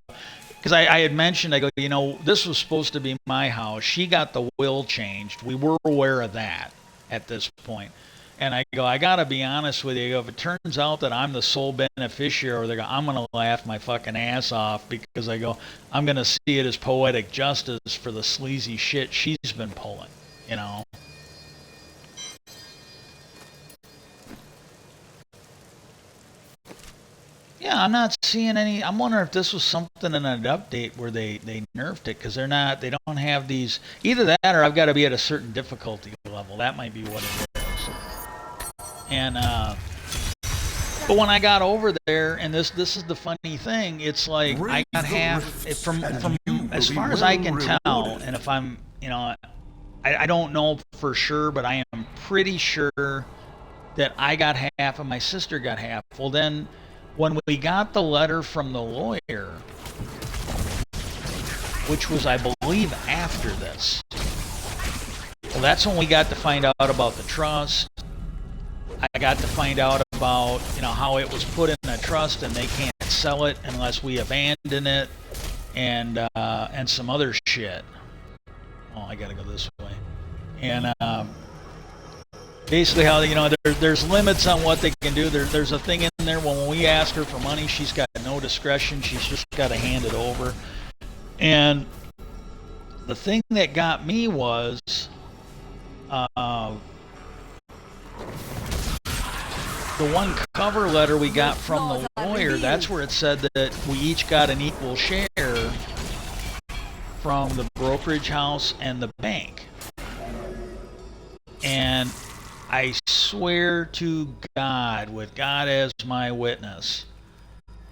because I had mentioned, I go, you know, this was supposed to be my house. She got the will changed. We were aware of that at this point. And I go, I got to be honest with you. If it turns out that I'm the sole beneficiary, they go, I'm going to laugh my fucking ass off, because I go, I'm going to see it as poetic justice for the sleazy shit she's been pulling, you know. Yeah, I'm not seeing any. I'm wondering if this was something in an update where they nerfed it, because they don't have these. Either that, or I've got to be at a certain difficulty level. That might be what it is. And but when I got over there, and this is the funny thing, it's like I got half from as far as I can tell, and if I'm, you know, I don't know for sure, but I am pretty sure that I got half and my sister got half. Well, then when we got the letter from the lawyer, which was, I believe, after this, well, that's when we got to find out about the trust. I got to find out about, you know, how it was put in a trust and they can't sell it unless we abandon it, and some other shit. Oh, I gotta go this way. And basically how, you know, there's limits on what they can do. There's a thing in there when we ask her for money, she's got no discretion. She's just got to hand it over. And the thing that got me was the one cover letter we got from the lawyer, that's where it said that we each got an equal share from the brokerage house and the bank. And I swear to God, with God as my witness,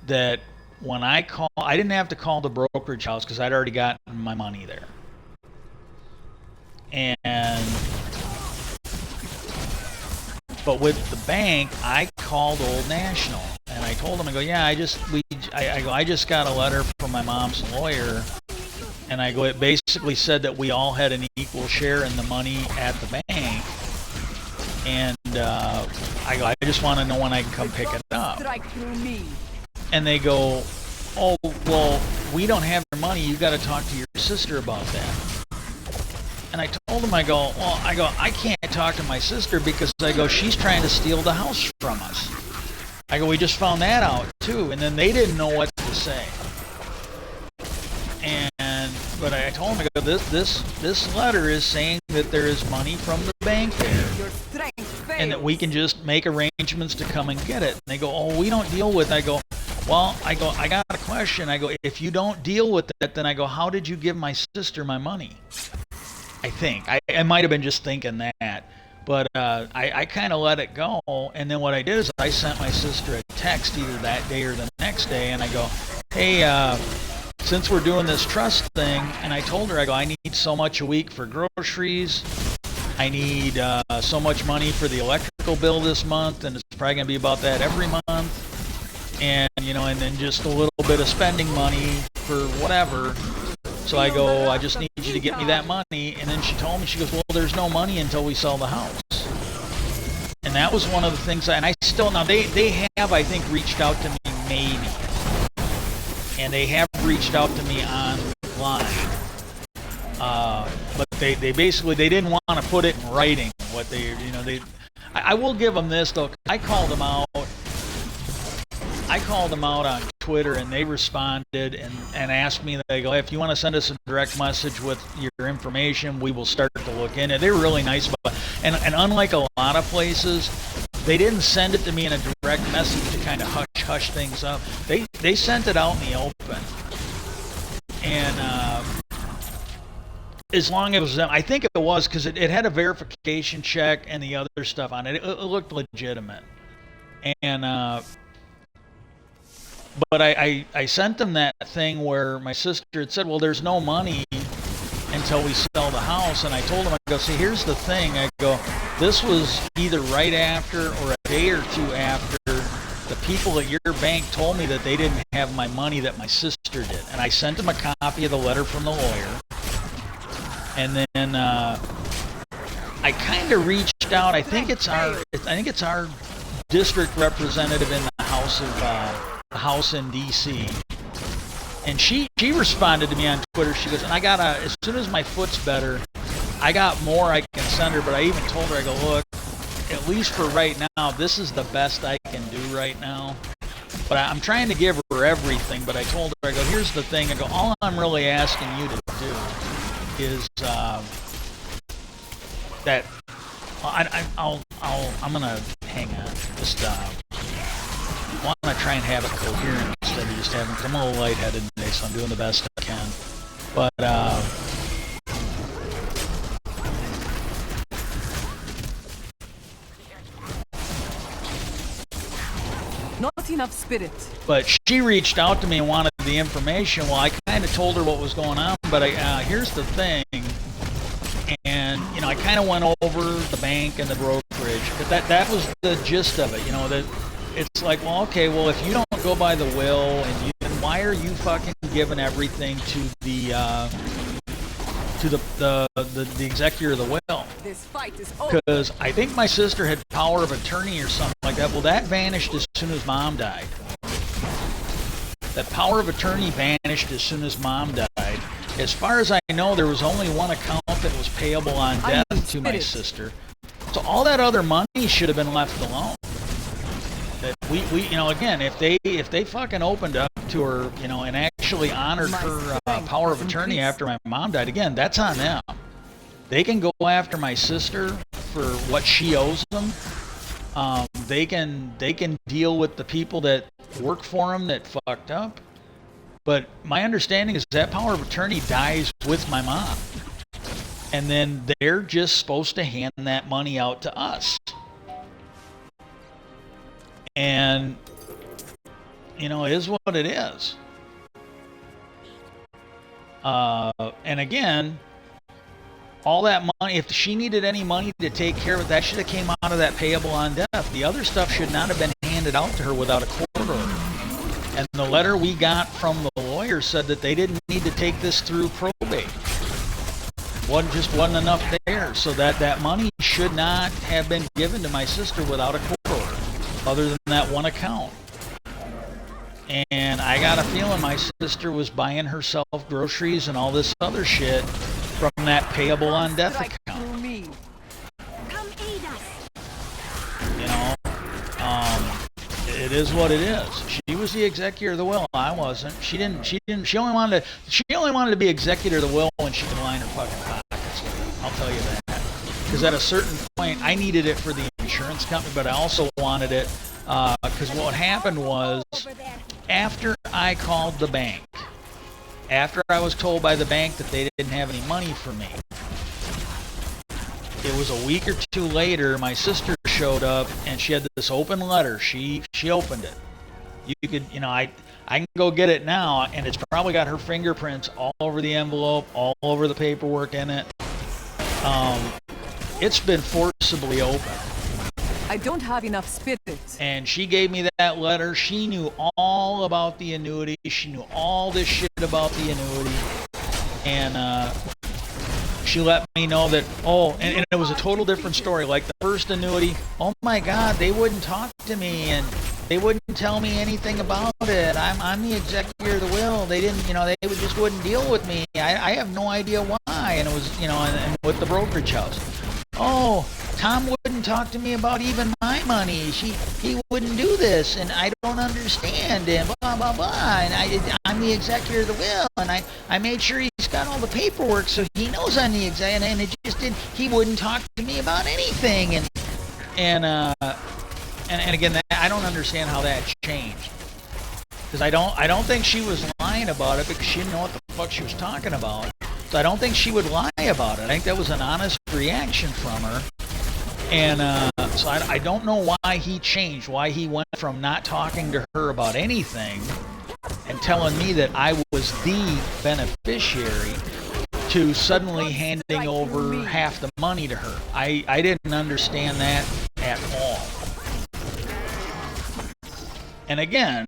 that when I didn't have to call the brokerage house because I'd already gotten my money there. But with the bank, I called Old National and I told them, I go, yeah, I just got a letter from my mom's lawyer, and I go, it basically said that we all had an equal share in the money at the bank, and I go, I just want to know when I can come pick it up. And they go, oh, well, we don't have your money. You got to talk to your sister about that. And I told him, I go, I can't talk to my sister because I go, she's trying to steal the house from us. I go, we just found that out too. And then they didn't know what to say. But I told him, I go, this letter is saying that there is money from the bank there, and that we can just make arrangements to come and get it. And they go, oh, we don't deal with it. I go, well, I got a question. I go, if you don't deal with it, then I go, how did you give my sister my money? I think. I might have been just thinking that. But I kind of let it go, and then what I did is I sent my sister a text either that day or the next day, and I go, hey, since we're doing this trust thing, and I told her, I go, I need so much a week for groceries, I need so much money for the electrical bill this month, and it's probably going to be about that every month, and, you know, and then just a little bit of spending money for whatever. So I go, I just need you to get me that money. And then she told me, she goes, well, there's no money until we sell the house. And that was one of the things, and I still, now they have, I think, reached out to me maybe. And they have reached out to me online. But they basically, they didn't want to put it in writing. What they, you know, I will give them this, though. I called them out on Twitter, and they responded and asked me, they go, if you want to send us a direct message with your information, we will start to look in it. They were really nice about it. And unlike a lot of places, they didn't send it to me in a direct message to kind of hush things up. They sent it out in the open. And as long as it was them, I think it was, because it had a verification check and the other stuff on it. It looked legitimate. And but I sent them that thing where my sister had said, well, there's no money until we sell the house. And I told them, I go, see, here's the thing. I go, this was either right after or a day or two after the people at your bank told me that they didn't have my money that my sister did. And I sent them a copy of the letter from the lawyer. And then I kind of reached out. I think it's our district representative in the House in D.C. And she responded to me on Twitter. She goes, and I got as soon as my foot's better, I got more I can send her. But I even told her, I go, look, at least for right now, this is the best I can do right now. But I'm trying to give her everything. But I told her, I go, here's the thing. I go, all I'm really asking you to do is that I'm gonna hang on. Just I want to try and have it coherent instead of just having, I'm a little lightheaded today, so I'm doing the best I can. But not enough spirit. But she reached out to me and wanted the information. Well, I kind of told her what was going on, but here's the thing. And, you know, I kind of went over the bank and the brokerage, but that was the gist of it, you know, that it's like, well, okay, well, if you don't go by the will, and then why are you fucking giving everything to the executor of the will? This fight is over. Because I think my sister had power of attorney or something like that. Well, that vanished as soon as Mom died. That power of attorney vanished as soon as Mom died. As far as I know, there was only one account that was payable on death to my sister. So all that other money should have been left alone. That we you know, again, if they fucking opened up to her, you know, and actually honored her power of attorney after my mom died, again, that's on them. They can go after my sister for what she owes them. They can deal with the people that work for them that fucked up. But my understanding is that power of attorney dies with my mom. And then they're just supposed to hand that money out to us. And, you know, it is what it is. And again, all that money, if she needed any money to take care of it, that should have came out of that payable on death. The other stuff should not have been handed out to her without a court order. And the letter we got from the lawyer said that they didn't need to take this through probate. Wasn't enough there, so that money should not have been given to my sister without a court order, other than that one account. And I got a feeling my sister was buying herself groceries and all this other shit from that payable on death account. You know, it is what it is. She was the executor of the will. I wasn't. She only wanted to be executor of the will when she could line her fucking pockets with it. I'll tell you that. Because at a certain point, I needed it for the insurance company, but I also wanted it because what happened was, after I called the bank, after I was told by the bank that they didn't have any money for me, it was a week or two later, my sister showed up and she had this open letter. She opened it. You could, you know, I can go get it now, and it's probably got her fingerprints all over the envelope, all over the paperwork in it. It's been forcibly open. I don't have enough spirit. And she gave me that letter. She knew all about the annuity. She knew all this shit about the annuity. And she let me know that, and it was a total different story. Like the first annuity, oh my God, they wouldn't talk to me and they wouldn't tell me anything about it. I'm the executor of the will. They didn't, you know, they just wouldn't deal with me. I have no idea why. And it was, you know, and with the brokerage house. Oh, Tom wouldn't talk to me about even my money. He wouldn't do this, and I don't understand, and blah, blah, blah. And I'm the executor of the will, and I made sure he's got all the paperwork so he knows I'm the executor, and it just didn't, he wouldn't talk to me about anything. And again, I don't understand how that changed. Because I don't think she was lying about it because she didn't know what the fuck she was talking about. So I don't think she would lie about it. I think that was an honest reaction from her. And so I don't know why he changed, why he went from not talking to her about anything and telling me that I was the beneficiary to suddenly handing over half the money to her. I didn't understand that at all. And again,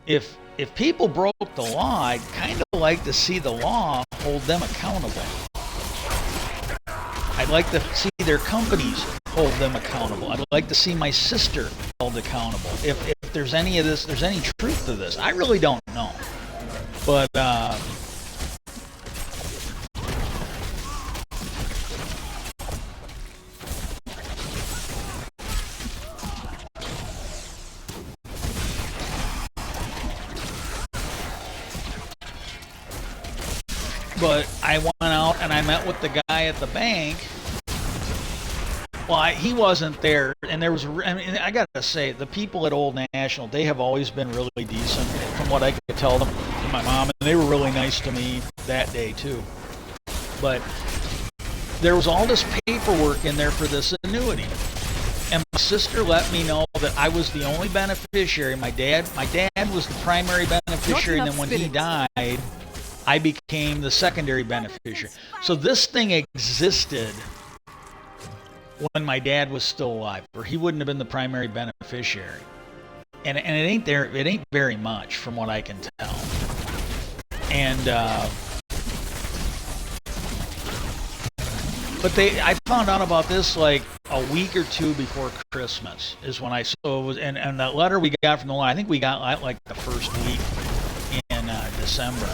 if people broke the law, I'd kind of like to see the law hold them accountable. I'd like to see their companies hold them accountable. I'd like to see my sister held accountable. If there's any of this, there's any truth to this. I really don't know. But I went out and I met with the guy at the bank. Well, he wasn't there, and there was, I mean, I gotta say, the people at Old National, they have always been really decent, from what I could tell them, to my mom, and they were really nice to me that day, too. But there was all this paperwork in there for this annuity, and my sister let me know that I was the only beneficiary. My dad was the primary beneficiary, and then when he died, I became the secondary beneficiary. So this thing existed when my dad was still alive, or he wouldn't have been the primary beneficiary. And it ain't very much from what I can tell. And but I found out about this like a week or two before Christmas is when and that letter we got from the law, I think we got like the first week in December.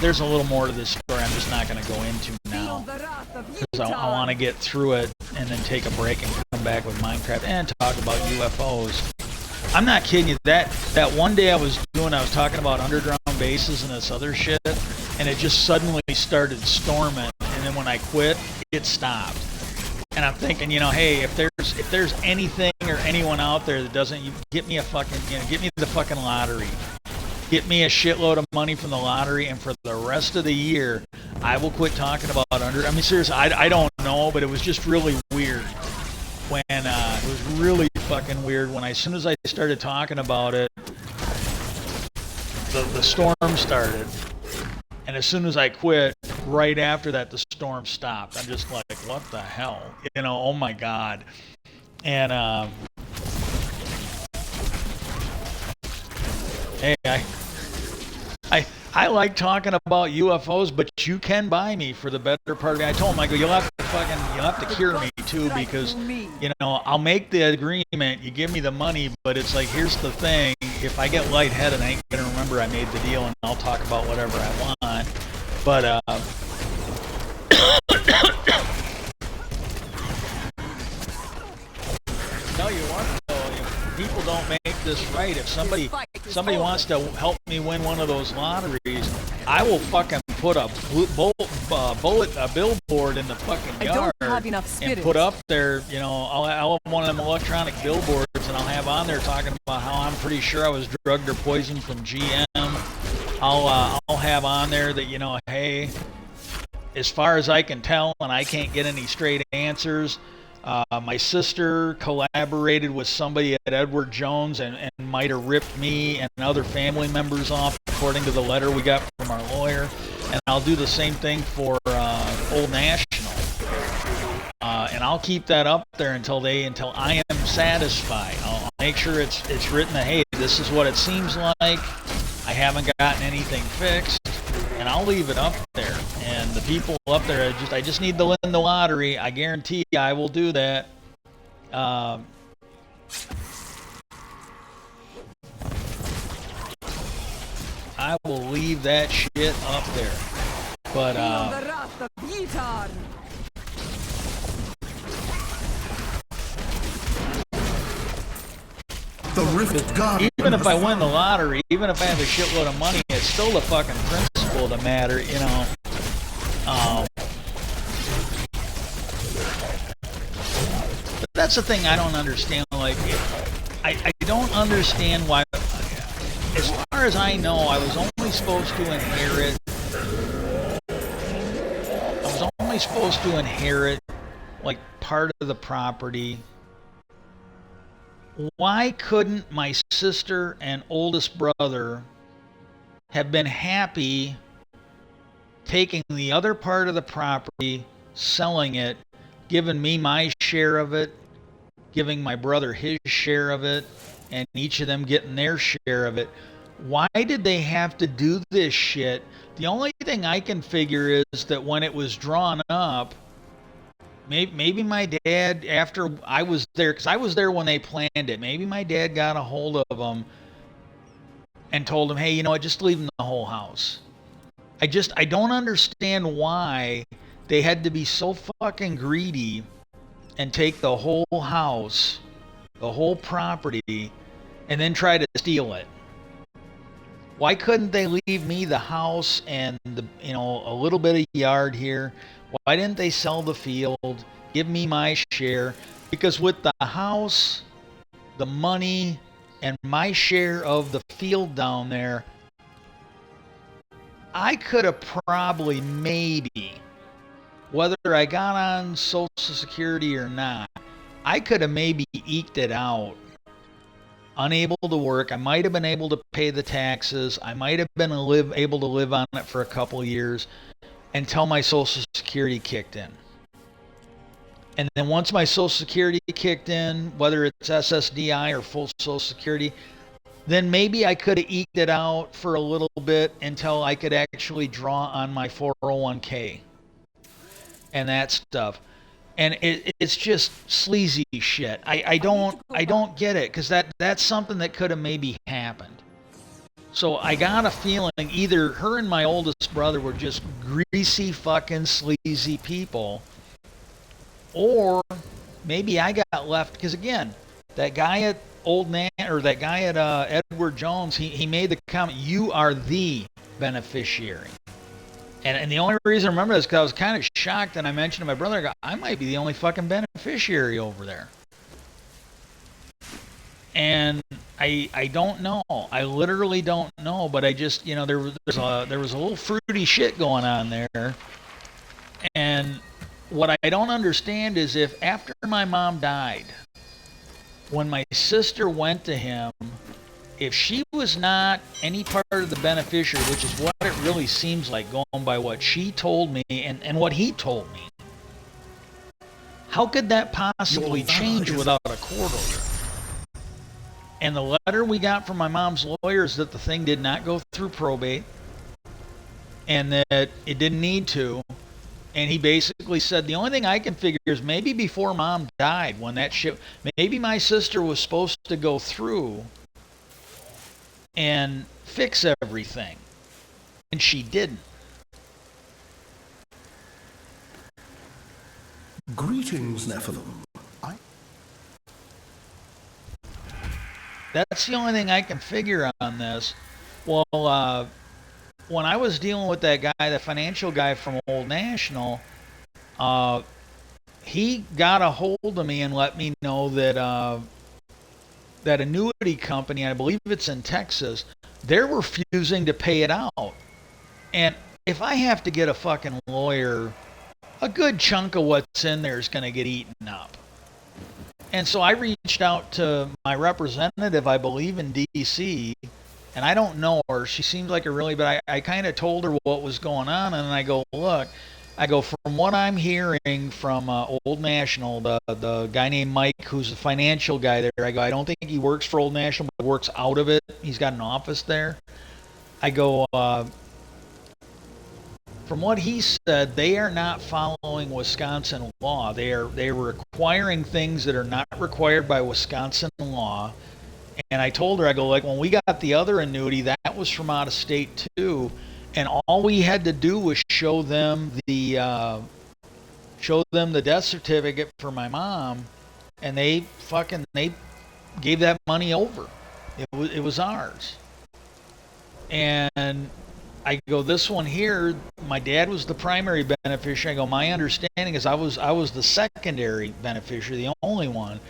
There's a little more to this story I'm just not going to go into now because I want to get through it and then take a break and come back with Minecraft and talk about UFOs. I'm not kidding you. That one day I was talking about underground bases and this other shit, and it just suddenly started storming, and then when I quit, it stopped. And I'm thinking, you know, hey, if there's anything or anyone out there that doesn't, get me the fucking lottery. Get me a shitload of money from the lottery, and for the rest of the year, I will quit talking about I mean, seriously, I don't know, but it was just really weird. When it was really fucking weird when as soon as I started talking about it, the storm started, and as soon as I quit, right after that, the storm stopped. I'm just like, what the hell, you know? Oh my God, and hey, I like talking about UFOs, but you can buy me for the better part of it. I told him, I go, you'll have to cure me too, because, you know, I'll make the agreement, you give me the money, but it's like, here's the thing, if I get lightheaded, I ain't gonna remember I made the deal, and I'll talk about whatever I want. But tell you what, though, if people don't make this right, if somebody wants to help me win one of those lotteries, I will fucking put a billboard in the fucking yard and put up there, you know, I'll have one of them electronic billboards, and I'll have on there talking about how I'm pretty sure I was drugged or poisoned from GM. I'll have on there that, you know, hey, as far as I can tell, and I can't get any straight answers, my sister collaborated with somebody at Edward Jones and might have ripped me and other family members off, according to the letter we got from our lawyer. And I'll do the same thing for Old National. And I'll keep that up there until I am satisfied. I'll make sure it's written that, hey, this is what it seems like. I haven't gotten anything fixed, and I'll leave it up there. And the people up there, I just need to win the lottery. I guarantee you I will do that. I will leave that shit up there. But the Rift God. Even if I win the lottery, even if I have a shitload of money, it's still the fucking principle of the matter, you know. But that's the thing I don't understand. Like, I don't understand why. As far as I know, I was only supposed to inherit. Like part of the property. Why couldn't my sister and oldest brother have been happy taking the other part of the property, selling it, giving me my share of it, giving my brother his share of it, and each of them getting their share of it? Why did they have to do this shit? The only thing I can figure is that when it was drawn up, maybe my dad, after I was there, because I was there when they planned it, maybe my dad got a hold of them and told them, hey, you know what, just leave them the whole house. I don't understand why they had to be so fucking greedy and take the whole house, the whole property, and then try to steal it. Why couldn't they leave me the house and a little bit of yard here? Why didn't they sell the field, give me my share? Because with the house, the money, and my share of the field down there, I could have probably maybe, whether I got on Social Security or not, I could have maybe eked it out. Unable to work, I might have been able to pay the taxes, I might have been able to live on it for a couple of years until my Social Security kicked in. And then once my Social Security kicked in, whether it's SSDI or full Social Security, then maybe I could have eked it out for a little bit until I could actually draw on my 401k and that stuff. And it's just sleazy shit. I don't get it, because that's something that could have maybe happened. So I got a feeling either her and my oldest brother were just greasy fucking sleazy people, or maybe I got left, because again, that guy at Edward Jones, he made the comment, you are the beneficiary. And the only reason I remember this is because I was kind of shocked, and I mentioned to my brother, I might be the only fucking beneficiary over there. And I don't know. I literally don't know, but I just, there was a little fruity shit going on there. And what I don't understand is, if after my mom died, when my sister went to him, if she was not any part of the beneficiary, which is what it really seems like going by what she told me and what he told me, how could that possibly change without a court order? And the letter we got from my mom's lawyer is that the thing did not go through probate and that it didn't need to. And he basically said, the only thing I can figure is maybe before mom died, when that shit, maybe my sister was supposed to go through and fix everything, and she didn't. Greetings, Nephilim. That's the only thing I can figure on this. Well, when I was dealing with that guy, the financial guy from Old National, he got a hold of me and let me know that that annuity company, I believe it's in Texas, they're refusing to pay it out. And if I have to get a fucking lawyer, a good chunk of what's in there is going to get eaten up. And so I reached out to my representative, I believe in D.C., and I don't know her. She seems like a really, but I kind of told her what was going on, and I go, look, I go, from what I'm hearing from Old National, the guy named Mike, who's the financial guy there, I go, I don't think he works for Old National, but works out of it. He's got an office there. I go, from what he said, they are not following Wisconsin law. They're requiring things that are not required by Wisconsin law. And I told her, I go, like, when we got the other annuity, that was from out of state too, and all we had to do was show them the death certificate for my mom, and they gave that money over. It was ours. And I go, this one here, my dad was the primary beneficiary. I go, my understanding is I was the secondary beneficiary, the only one.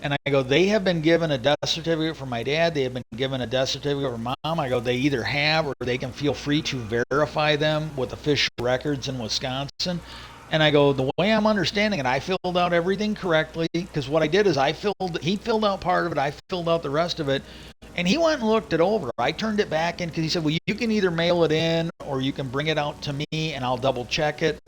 And I go, they have been given a death certificate for my dad. They have been given a death certificate for mom. I go, they either have or they can feel free to verify them with official records in Wisconsin. And I go, the way I'm understanding it, I filled out everything correctly, because what I did is he filled out part of it, I filled out the rest of it, and he went and looked it over. I turned it back in because he said, well, you can either mail it in or you can bring it out to me and I'll double check it.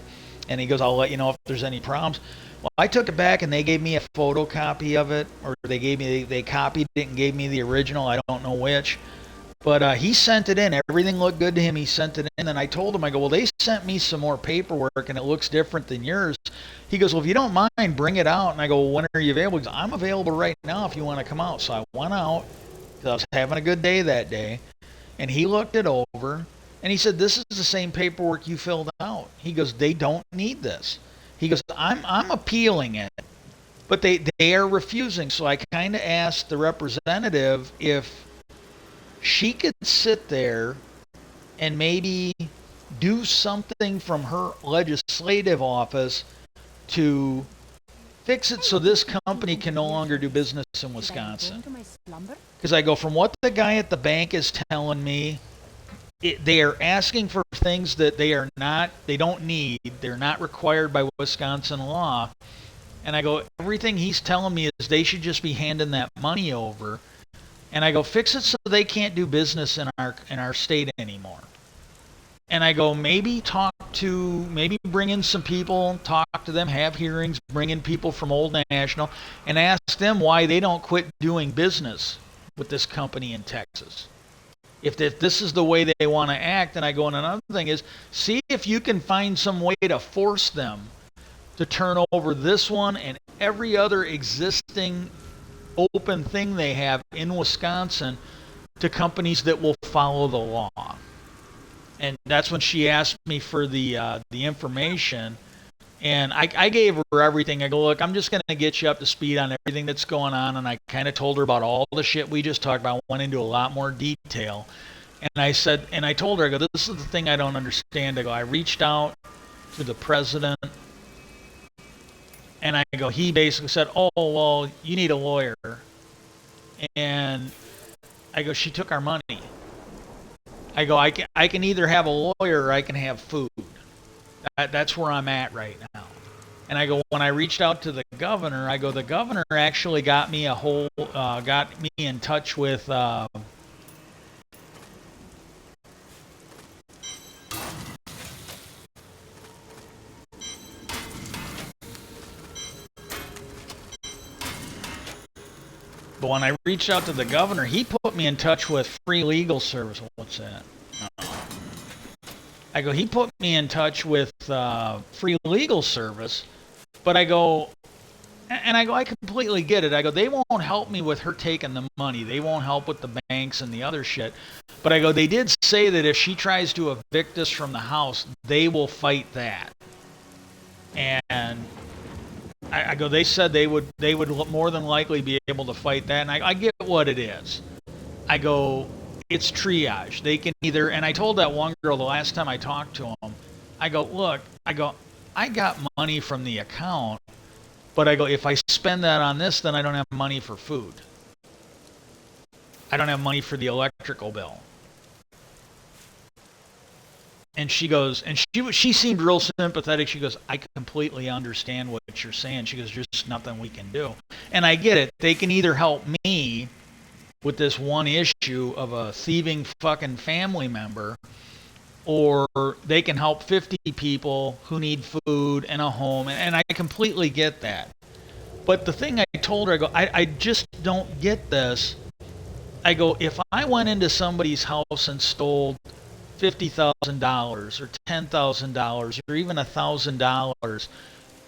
And he goes, I'll let you know if there's any problems. Well, I took it back and they gave me a photocopy of it, or they copied it and gave me the original. I don't know which. But he sent it in. Everything looked good to him. He sent it in. And I told him, I go, well, they sent me some more paperwork and it looks different than yours. He goes, well, if you don't mind, bring it out. And I go, well, when are you available? He goes, I'm available right now if you want to come out. So I went out because I was having a good day that day. And he looked it over. And he said, this is the same paperwork you filled out. He goes, they don't need this. He goes, I'm appealing it. But they are refusing. So I kind of asked the representative if she could sit there and maybe do something from her legislative office to fix it so this company can no longer do business in Wisconsin. Because I go, from what the guy at the bank is telling me, they are asking for things that they don't need. They're not required by Wisconsin law. And I go, everything he's telling me is they should just be handing that money over. And I go, fix it so they can't do business in our state anymore. And I go, maybe bring in some people, talk to them, have hearings, bring in people from Old National, and ask them why they don't quit doing business with this company in Texas. If this is the way they want to act, and I go, and another thing is, see if you can find some way to force them to turn over this one and every other existing open thing they have in Wisconsin to companies that will follow the law. And that's when she asked me for the information, and I gave her everything. I go, look, I'm just going to get you up to speed on everything that's going on, and I kind of told her about all the shit we just talked about, went into a lot more detail. And I told her, I go, this is the thing I don't understand. I go, I reached out to the president, and I go, he basically said, oh, well, you need a lawyer. And I go, she took our money. I go, I can either have a lawyer or I can have food. That's where I'm at right now. And I go, when I reached out to the governor, I go, the governor actually got me in touch with But when I reached out to the governor, he put me in touch with Free Legal Service. What's that? I go, he put me in touch with Free Legal Service, but I go, I completely get it. I go, they won't help me with her taking the money. They won't help with the banks and the other shit. But I go, they did say that if she tries to evict us from the house, they will fight that. And I go, they said they would more than likely be able to fight that, and I get what it is. I go, it's triage. They can either, and I told that one girl the last time I talked to him, I go, look, I got money from the account, but I go, if I spend that on this, then I don't have money for food. I don't have money for the electrical bill. And she goes, and she seemed real sympathetic. She goes, I completely understand what you're saying. She goes, there's just nothing we can do. And I get it. They can either help me with this one issue of a thieving fucking family member, or they can help 50 people who need food and a home. And I completely get that. But the thing I told her, I go, I just don't get this. I go, if I went into somebody's house and stole $50,000 or $10,000 or even $1,000,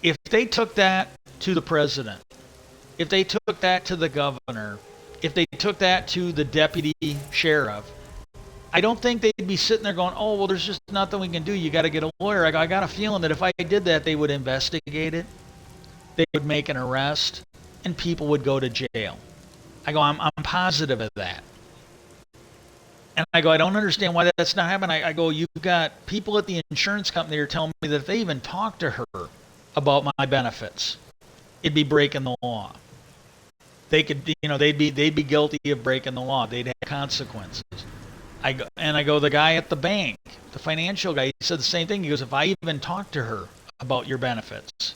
if they took that to the president, if they took that to the governor, if they took that to the deputy sheriff, I don't think they'd be sitting there going, oh, well, there's just nothing we can do. You got to get a lawyer. I got a feeling that if I did that, they would investigate it. They would make an arrest and people would go to jail. I go, I'm positive of that. And I go, I don't understand why that's not happening. I go, you've got people at the insurance company that are telling me that if they even talk to her about my benefits, it'd be breaking the law. They could, they'd be guilty of breaking the law. They'd have consequences. I go, the guy at the bank, the financial guy, he said the same thing. He goes, if I even talked to her about your benefits,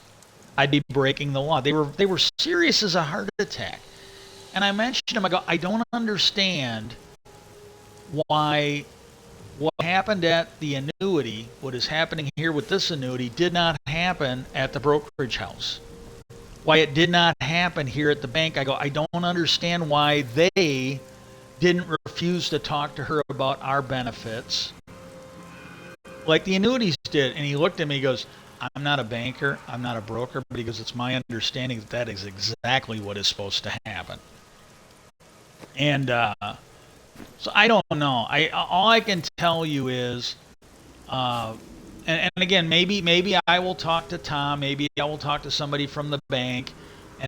I'd be breaking the law. They were serious as a heart attack. And I mentioned him, I go, I don't understand why what happened at the annuity, what is happening here with this annuity, did not happen at the brokerage house. Why it did not happen here at the bank. I go, I don't understand why they didn't refuse to talk to her about our benefits like the annuities did. And he looked at me, he goes, I'm not a banker, I'm not a broker, but he goes, it's my understanding that that is exactly what is supposed to happen. And so I don't know. All I can tell you is, and again, maybe I will talk to Tom, maybe I will talk to somebody from the bank,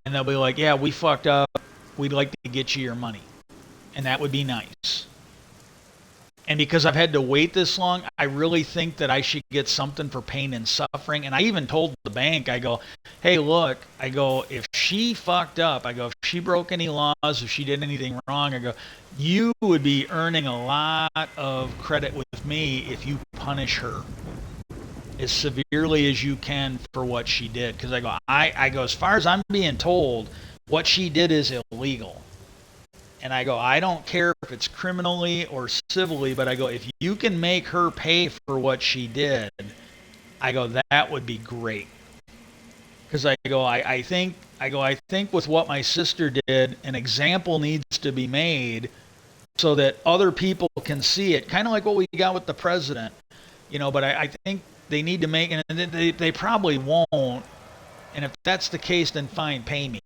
and they'll be like, yeah, we fucked up, we'd like to get you your money. And that would be nice. And because I've had to wait this long, I really think that I should get something for pain and suffering. And I even told the bank, I go, hey, look, I go, if she fucked up, I go, if she broke any laws, if she did anything wrong, I go, you would be earning a lot of credit with me if you punish her as severely as you can for what she did. Because I go, as far as I'm being told, what she did is illegal. And I go, I don't care if it's criminally or civilly, but I go, if you can make her pay for what she did, I go, that would be great. Because I think with what my sister did, an example needs to be made so that other people can see it. Kind of like what we got with the president, but I think they need to make, and they probably won't. And if that's the case, then fine, pay me.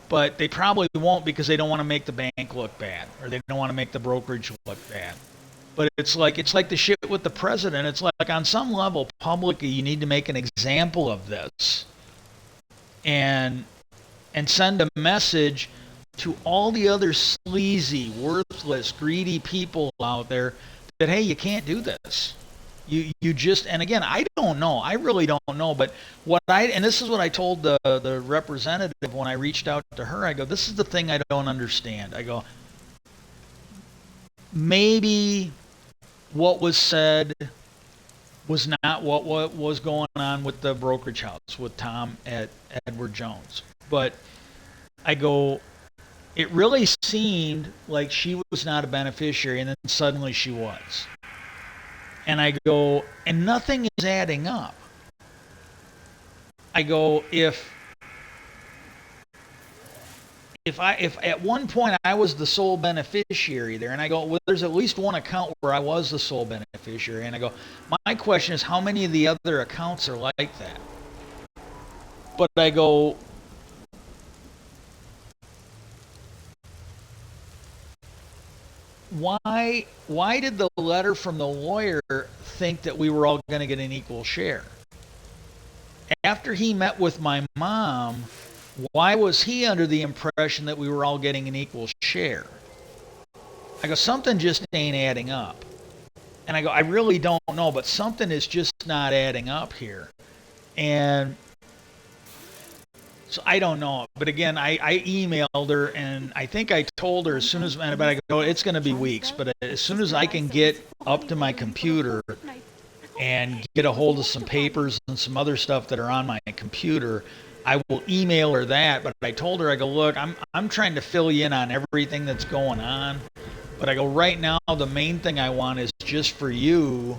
But they probably won't because they don't want to make the bank look bad, or they don't want to make the brokerage look bad. But it's like the shit with the president. It's like on some level, publicly, you need to make an example of this, and send a message to all the other sleazy, worthless, greedy people out there that, hey, you can't do this. You just, and again, I don't know. I really don't know. But and this is what I told the representative when I reached out to her. I go, this is the thing I don't understand. I go, maybe what was said was not what was going on with the brokerage house with Tom at Edward Jones. But I go, it really seemed like she was not a beneficiary, and then suddenly she was. And I go, and nothing is adding up. I go, if at one point I was the sole beneficiary there, and I go, well, there's at least one account where I was the sole beneficiary, and I go, my question is, how many of the other accounts are like that? But I go, why did the letter from the lawyer think that we were all going to get an equal share? After he met with my mom, why was he under the impression that we were all getting an equal share? I go, something just ain't adding up. And I go, I really don't know, but something is just not adding up here. And so I don't know. But again, I emailed her, and I think I told her as soon as, but I go, it's going to be weeks, but as soon as I can get up to my computer and get a hold of some papers and some other stuff that are on my computer, I will email her that. But I told her, I go, look, I'm trying to fill you in on everything that's going on. But I go, right now, the main thing I want is just for you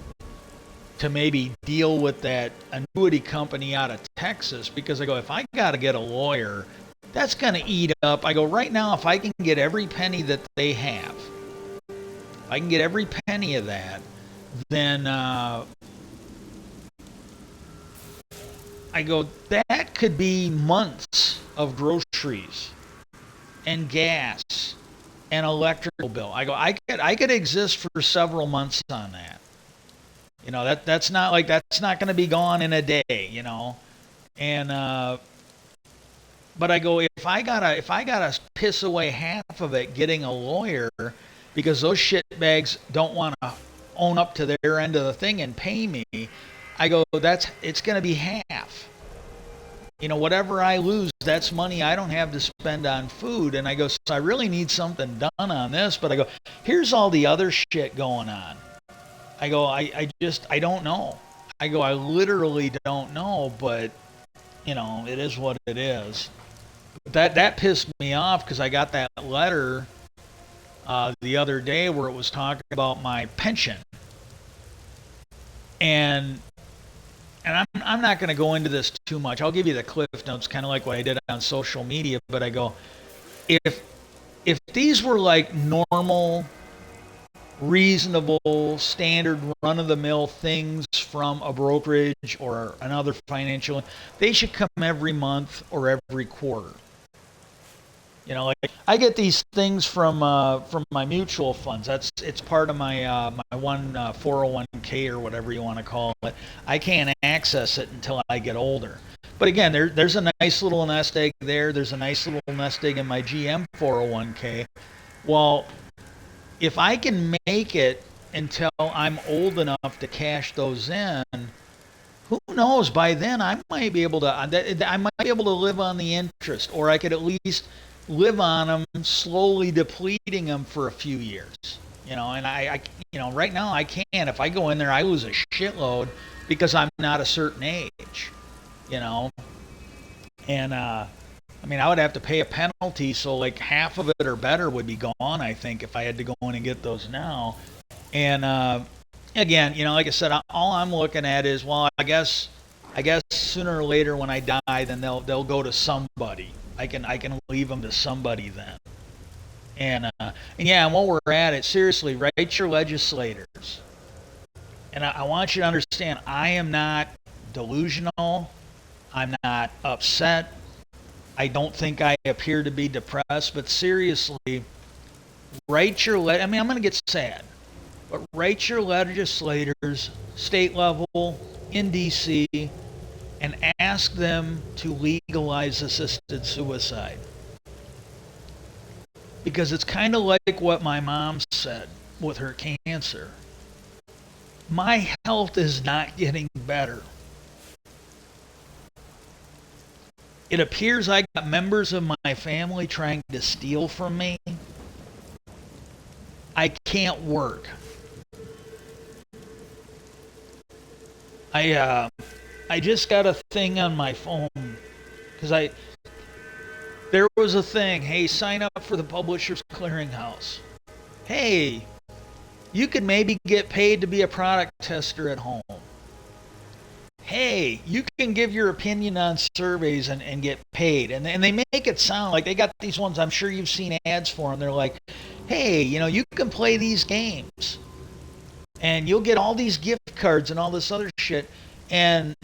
to maybe deal with that annuity company out of Texas, because I go, if I got to get a lawyer, that's going to eat up. I go, right now, if I can get every penny that they have, if I can get every penny of that, then I go, that could be months of groceries and gas and electrical bill. I go, I could exist for several months on that. You know, that's not going to be gone in a day, you know. And but I go, if I gotta piss away half of it getting a lawyer, because those shitbags don't want to own up to their end of the thing and pay me, I go, it's going to be half. You know, whatever I lose, that's money I don't have to spend on food. And I go, so I really need something done on this. But I go, here's all the other shit going on. I go, I don't know. I go, I literally don't know, but, you know, it is what it is. That pissed me off, because I got that letter the other day where it was talking about my pension. And I'm not going to go into this too much. I'll give you the cliff notes, kind of like what I did on social media. But I go, if these were like normal, reasonable, standard, run-of-the-mill things from a brokerage or another financial, they should come every month or every quarter. You know, like I get these things from my mutual funds. It's part of my my one 401k or whatever you want to call it. I can't access it until I get older. But again, there's a nice little nest egg there. There's a nice little nest egg in my GM 401k. Well, if I can make it until I'm old enough to cash those in, who knows? By then, I might be able to live on the interest, or I could at least live on them, slowly depleting them for a few years. You know, and I you know, right now I can't. If I go in there, I lose a shitload because I'm not a certain age. You know, and I mean, I would have to pay a penalty, so like half of it or better would be gone, I think, if I had to go in and get those now. And again, you know, like I said, all I'm looking at is, well, I guess sooner or later when I die, then they'll go to somebody. I can leave them to somebody then. And yeah, and while we're at it, seriously, write your legislators. And I want you to understand, I am not delusional. I'm not upset. I don't think I appear to be depressed. But seriously, write your I mean, I'm going to get sad. But write your legislators, state level, in D.C., and ask them to legalize assisted suicide. Because it's kind of like what my mom said with her cancer. My health is not getting better. It appears I got members of my family trying to steal from me. I can't work. I just got a thing on my phone because there was a thing. Hey, sign up for the Publishers Clearinghouse. Hey, you could maybe get paid to be a product tester at home. Hey, you can give your opinion on surveys and get paid. And they make it sound like they got these ones, I'm sure you've seen ads for them. They're like, hey, you know, you can play these games and you'll get all these gift cards and all this other shit. And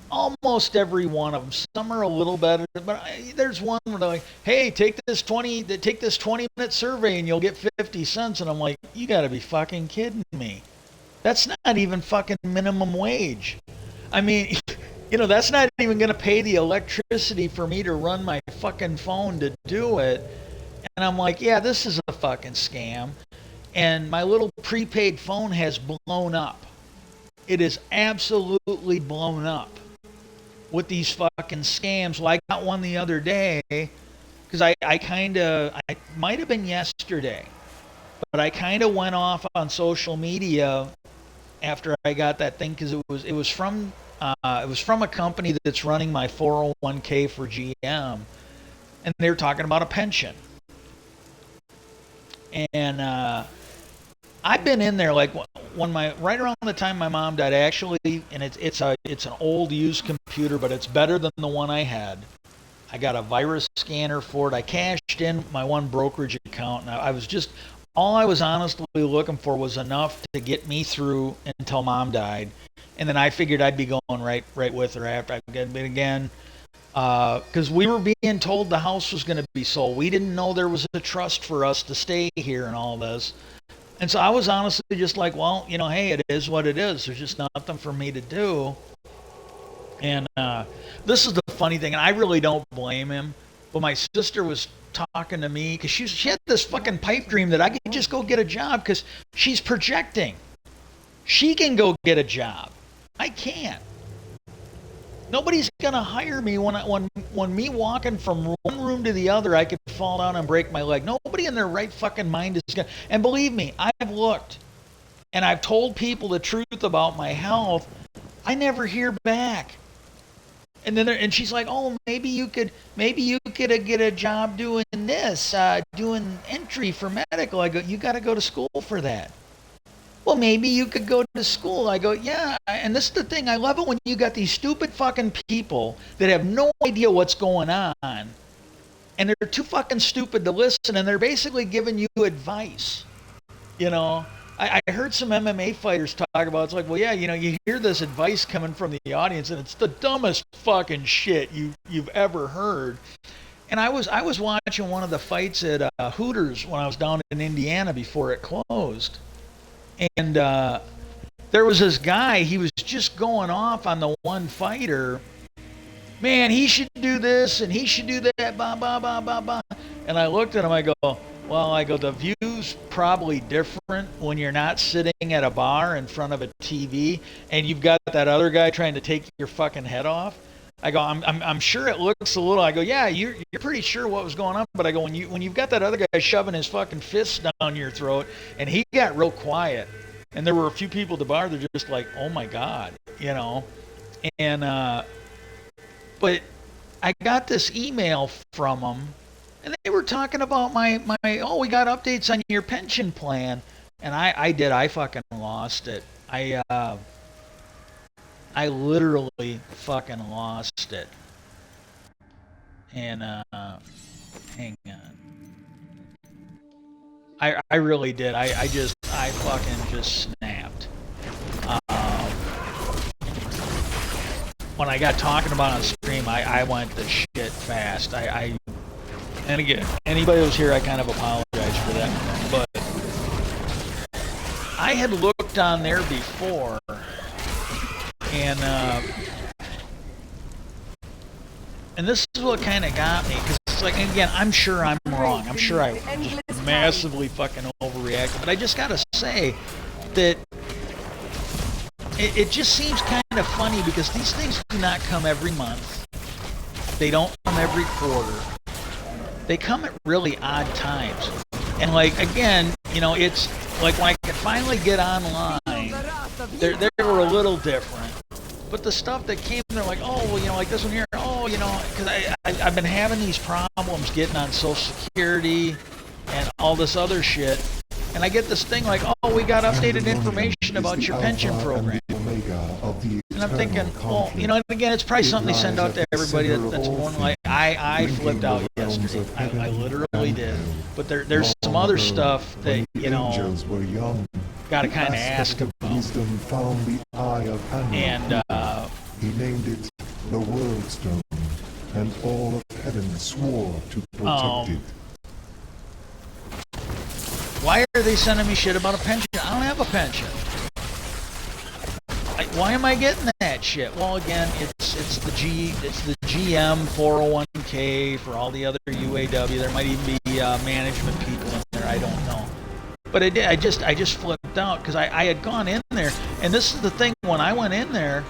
almost every one of them, some are a little better, but there's one where they're like, hey, take this 20-minute survey and you'll get 50 cents. And I'm like, you gotta be fucking kidding me. That's not even fucking minimum wage. I mean, you know, that's not even going to pay the electricity for me to run my fucking phone to do it. And I'm like, yeah, this is a fucking scam. And my little prepaid phone has blown up. It is absolutely blown up with these fucking scams. Well, I got one the other day because I might have been yesterday, but I kind of went off on social media after I got that thing because it was from a company that's running my 401k for GM, and they were talking about a pension. And I've been in there like when right around the time my mom died, actually, and it's an old used computer, but it's better than the one I had. I got a virus scanner for it. I cashed in my one brokerage account, and I was just all I was honestly looking for was enough to get me through until mom died, and then I figured I'd be going right with her after. But again, because we were being told the house was going to be sold, we didn't know there was a trust for us to stay here and all this. And so I was honestly just like, well, hey, it is what it is. There's just nothing for me to do. And this is the funny thing, and I really don't blame him, but my sister was talking to me because she had this fucking pipe dream that I could just go get a job because she's projecting. She can go get a job. I can't. Nobody's gonna hire me when me walking from one room to the other, I could fall down and break my leg. Nobody in their right fucking mind is gonna. And believe me, I've looked, and I've told people the truth about my health. I never hear back. And she's like, oh, maybe you could get a job doing this, doing entry for medical. I go, you got to go to school for that. Well, maybe you could go to school. I go, yeah. And this is the thing. I love it when you got these stupid fucking people that have no idea what's going on. And they're too fucking stupid to listen. And they're basically giving you advice. I heard some MMA fighters talk about, it's like, well, yeah, you hear this advice coming from the audience. And it's the dumbest fucking shit you've ever heard. And I was watching one of the fights at Hooters when I was down in Indiana before it closed. And there was this guy, he was just going off on the one fighter. Man, he should do this and he should do that, blah, blah, blah, blah, blah. And I looked at him, I go, the view's probably different when you're not sitting at a bar in front of a TV and you've got that other guy trying to take your fucking head off. I go, I'm sure it looks a little. I go, yeah, you're pretty sure what was going on, but I go, when you've got that other guy shoving his fucking fists down your throat, and he got real quiet, and there were a few people at the bar that are just like, oh my god, and but I got this email from them, and they were talking about my we got updates on your pension plan, and I fucking lost it. I literally fucking lost it. And hang on. I really did. I fucking just snapped. When I got talking about it on stream, I went to shit fast. And again, anybody who's here, I kind of apologize for that. But I had looked on there before. And this is what kind of got me, because it's like, again, I'm sure I'm wrong. I'm sure I just massively fucking overreacted. But I just got to say that it just seems kind of funny because these things do not come every month. They don't come every quarter. They come at really odd times. And like, again, it's like when I could finally get online, they were a little different. But the stuff that came, they're like, oh, well, like this one here, oh, because I've been having these problems getting on Social Security and all this other shit. And I get this thing like, oh, we got updated information about your pension program. And I'm thinking, well, and again, it's probably something they send out to everybody that's more than like, I flipped out yesterday. I literally did. But there's some other stuff that, got to kind of ask about. And he named it the World Stone, and all of heaven swore to protect it. Why are they sending me shit about a pension? I don't have a pension. Why am I getting that shit? Well, again, it's the GM 401k for all the other UAW. There might even be management people in there. I don't know. But I just flipped out because I had gone in there, and this is the thing. When I went in there,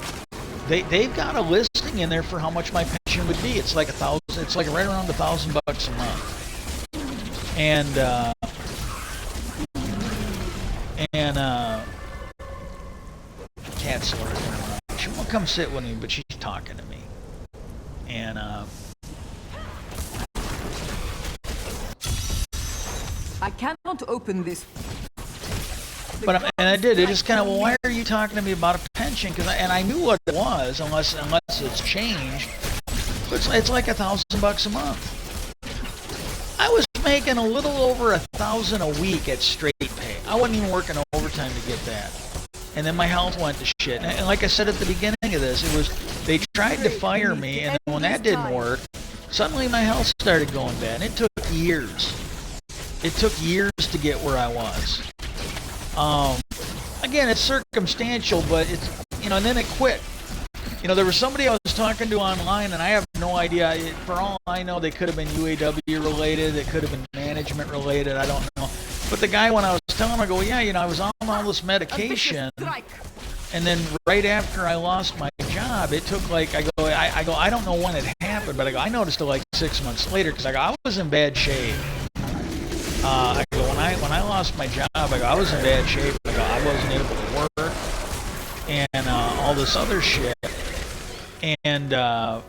they've got a listing in there for how much my pension would be. It's like $1,000. It's like right around $1,000 a month. And cat's lurking around. She won't come sit with me, but she's talking to me. And I cannot open this. but and I did. It just kind of, well, why are you talking to me about a pension? Because I knew what it was, unless it's changed. It's like $1,000 a month. I was making a little over $1,000 a week at straight pay. I wasn't even working overtime to get that. And then my health went to shit. And like I said at the beginning of this, it was, they tried to fire me, and then when that didn't work, suddenly my health started going bad. And it took years. It took years to get where I was. Again, it's circumstantial, but it's, you know, and then it quit. You know, there was somebody I was talking to online, and I have no idea. For all I know, they could have been UAW related. It could have been management related. I don't know. But the guy, when I was telling him, I go, yeah, you know, I was on all this medication, and then right after I lost my job, it took like, I don't know when it happened, but I noticed it like 6 months later, because I was in bad shape. I go, when I lost my job, I was in bad shape. I wasn't able to work, and all this other shit. And hang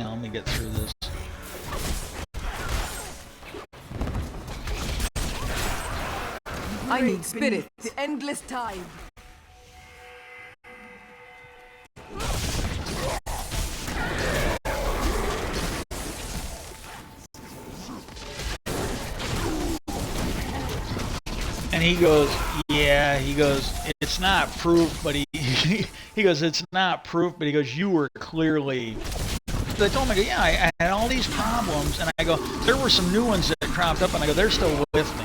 on, let me get through this. I need spirit. The endless tide. And he goes, yeah, he goes, it's not proof, but he goes, it's not proof, but he goes, you were clearly. So I told him, I go, yeah, I had all these problems, and I go, there were some new ones that cropped up, and I go, they're still with me.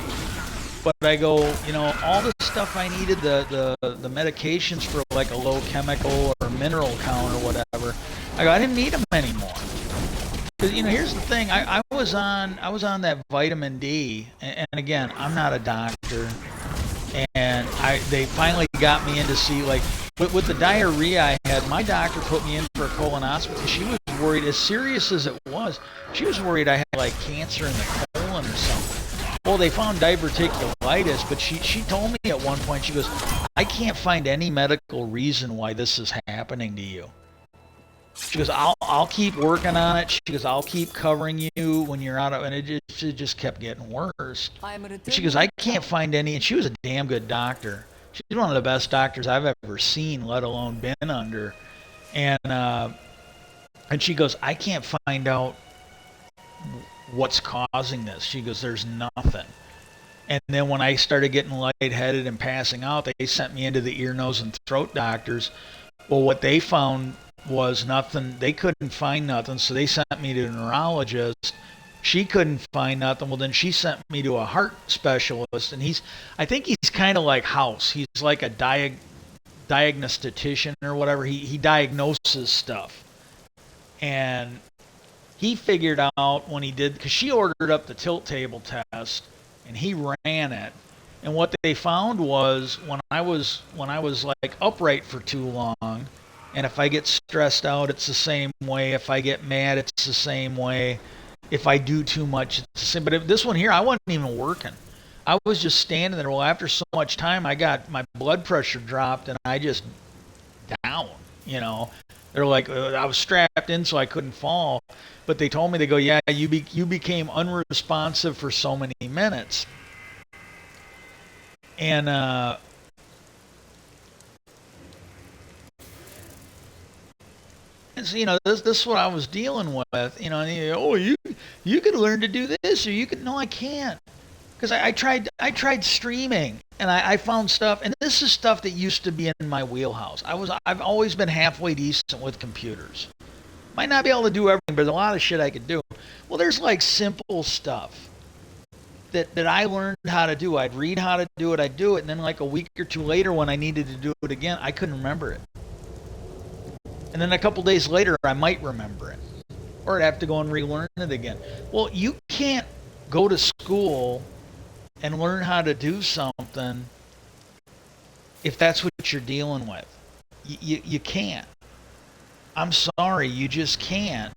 But I go, you know, all the stuff I needed, the medications for like a low chemical or mineral count or whatever, I go, I didn't need them anymore. Because, you know, here's the thing, I was on that vitamin D, and again, I'm not a doctor, and they finally got me in to see, like, with the diarrhea I had, my doctor put me in for a colonoscopy. She was worried, as serious as it was, she was worried I had like cancer in the colon or something. Well, they found diverticulitis, but she told me at one point, she goes, I can't find any medical reason why this is happening to you. She goes, I'll keep working on it. She goes, I'll keep covering you when you're out of, and it just kept getting worse. But she goes, I can't find any, and she was a damn good doctor. She's one of the best doctors I've ever seen, let alone been under. And she goes, I can't find out what's causing this. She goes, there's nothing. And then when I started getting lightheaded and passing out, they sent me into the ear, nose, and throat doctors. Well, what they found was nothing. They couldn't find nothing, so they sent me to a neurologist. She couldn't find nothing. Well, then she sent me to a heart specialist, and I think he's kind of like House. He's like a diagnostician or whatever. He diagnoses stuff. And he figured out when he did, because she ordered up the tilt table test, and he ran it. And what they found was when I was like upright for too long, and if I get stressed out, it's the same way. If I get mad, it's the same way. If I do too much, it's the same. But if this one here, I wasn't even working. I was just standing there. Well, after so much time, I got my blood pressure dropped, and I just down, you know. They're like, I was strapped in so I couldn't fall. But they told me, they go, yeah, you became unresponsive for so many minutes. And so, you know, this is what I was dealing with. You know, and you could learn to do this, or you could. No, I can't, because I tried streaming, and I found stuff, and this is stuff that used to be in my wheelhouse. I've always been halfway decent with computers. Might not be able to do everything, but there's a lot of shit I could do. Well, there's like simple stuff that I learned how to do. I'd read how to do it, I'd do it, and then like a week or two later when I needed to do it again, I couldn't remember it. And then a couple days later, I might remember it. Or I'd have to go and relearn it again. Well, you can't go to school and learn how to do something if that's what you're dealing with. You can't. I'm sorry, you just can't.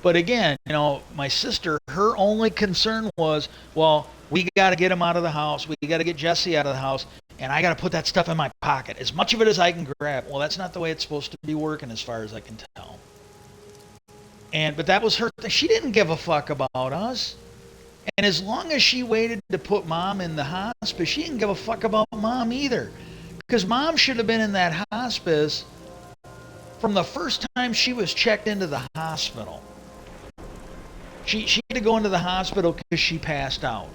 But again, my sister, her only concern was, well, we got to get him out of the house. We got to get Jesse out of the house. And I got to put that stuff in my pocket, as much of it as I can grab. Well, that's not the way it's supposed to be working, as far as I can tell. But that was her thing. She didn't give a fuck about us. And as long as she waited to put Mom in the hospice, she didn't give a fuck about Mom either. Because Mom should have been in that hospice from the first time she was checked into the hospital. She had to go into the hospital because she passed out.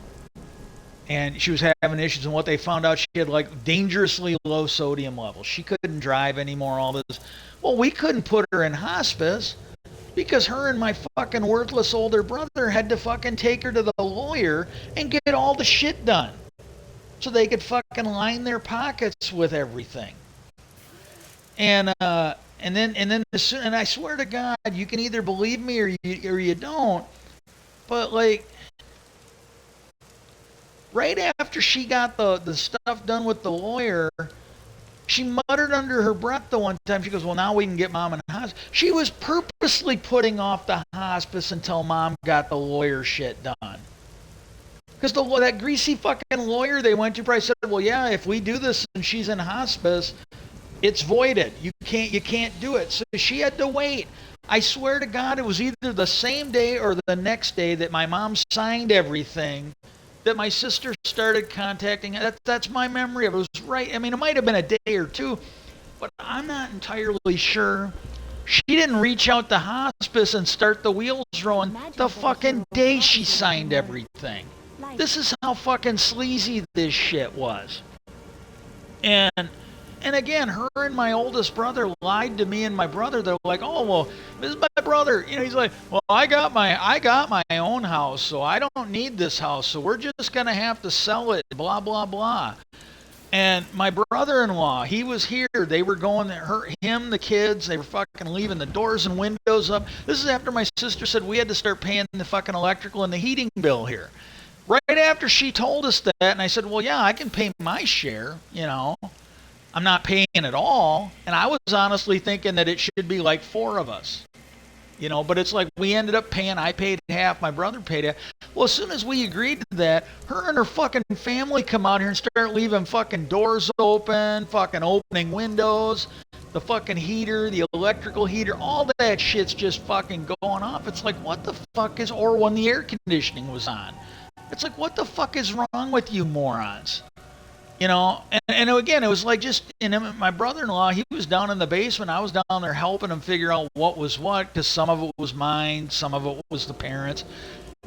And she was having issues, and what they found out, she had like dangerously low sodium levels. She couldn't drive anymore, all this. Well, we couldn't put her in hospice because her and my fucking worthless older brother had to fucking take her to the lawyer and get all the shit done so they could fucking line their pockets with everything. And then I swear to God, you can either believe me or you don't. But like, right after she got the stuff done with the lawyer, she muttered under her breath the one time. She goes, well, now we can get Mom in the hospice. She was purposely putting off the hospice until Mom got the lawyer shit done. Because that greasy fucking lawyer they went to probably said, well, yeah, if we do this and she's in hospice, it's voided. You can't do it. So she had to wait. I swear to God, it was either the same day or the next day that my mom signed everything that my sister started contacting. That's my memory of it. It was right. I mean, it might have been a day or two, but I'm not entirely sure. She didn't reach out to hospice and start the wheels rolling the fucking day she signed everything. This is how fucking sleazy this shit was. And again, her and my oldest brother lied to me and my brother. They're like, oh, well, this is my brother. He's like, well, I got my own house, so I don't need this house. So we're just going to have to sell it, blah, blah, blah. And my brother-in-law, he was here. They were going there, him, the kids, they were fucking leaving the doors and windows up. This is after my sister said we had to start paying the fucking electrical and the heating bill here. Right after she told us that, and I said, well, yeah, I can pay my share, I'm not paying it all, and I was honestly thinking that it should be like 4 of us, but it's like we ended up paying, I paid half, my brother paid half. Well, as soon as we agreed to that, her and her fucking family come out here and start leaving fucking doors open, fucking opening windows, the fucking heater, the electrical heater, all that shit's just fucking going off. It's like, what the fuck or when the air conditioning was on. It's like, what the fuck is wrong with you morons? And again, it was like just, my brother-in-law, he was down in the basement. I was down there helping him figure out what was what, because some of it was mine, some of it was the parents.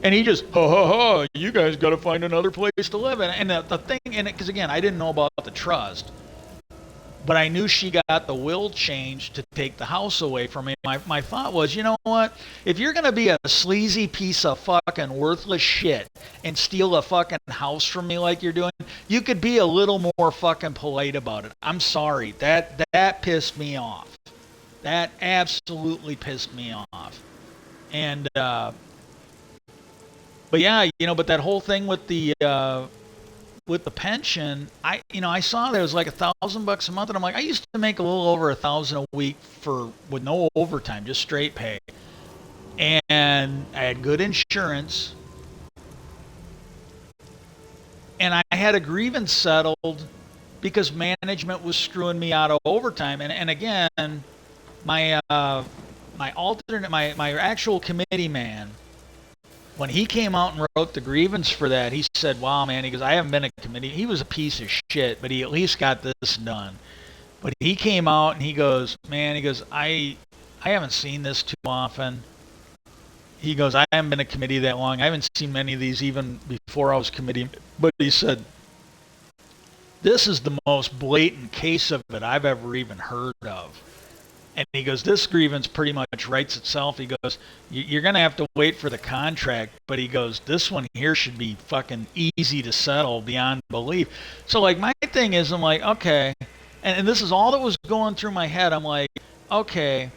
And he just, you guys got to find another place to live in. And the thing, because again, I didn't know about the trust, but I knew she got the will changed to take the house away from me. My thought was, you know what? If you're going to be a sleazy piece of fucking worthless shit and steal a fucking house from me like you're doing, you could be a little more fucking polite about it. I'm sorry. That pissed me off. That absolutely pissed me off. And, but yeah, but that whole thing with the pension, I saw that it was like $1,000 a month, and I'm like, I used to make a little over $1,000 a week with no overtime, just straight pay, and I had good insurance, and I had a grievance settled because management was screwing me out of overtime, and again, my actual committee man, when he came out and wrote the grievance for that, he said, wow, man, he goes, I haven't been a committee. He was a piece of shit, but he at least got this done. But he came out and he goes, man, he goes, I haven't seen this too often. He goes, I haven't been a committee that long. I haven't seen many of these even before I was committee. But he said, this is the most blatant case of it I've ever even heard of. And he goes, this grievance pretty much writes itself. He goes, you're going to have to wait for the contract. But he goes, this one here should be fucking easy to settle beyond belief. So, like, my thing is, I'm like, okay. And this is all that was going through my head. I'm like, okay,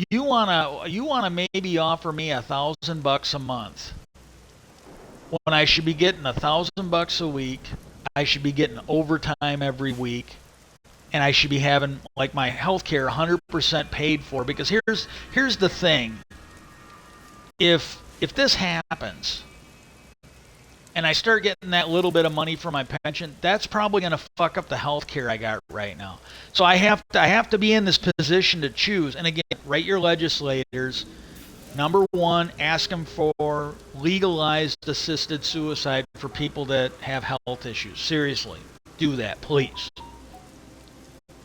you wanna maybe offer me $1,000 a month when I should be getting $1,000 a week. I should be getting overtime every week. and I should be having like my health care 100% paid for. Because here's the thing. If this happens and I start getting that little bit of money for my pension, that's probably going to fuck up the health care I got right now. So I have to be in this position to choose. And again, write your legislators. Number one, ask them for legalized assisted suicide for people that have health issues. Seriously, do that, please.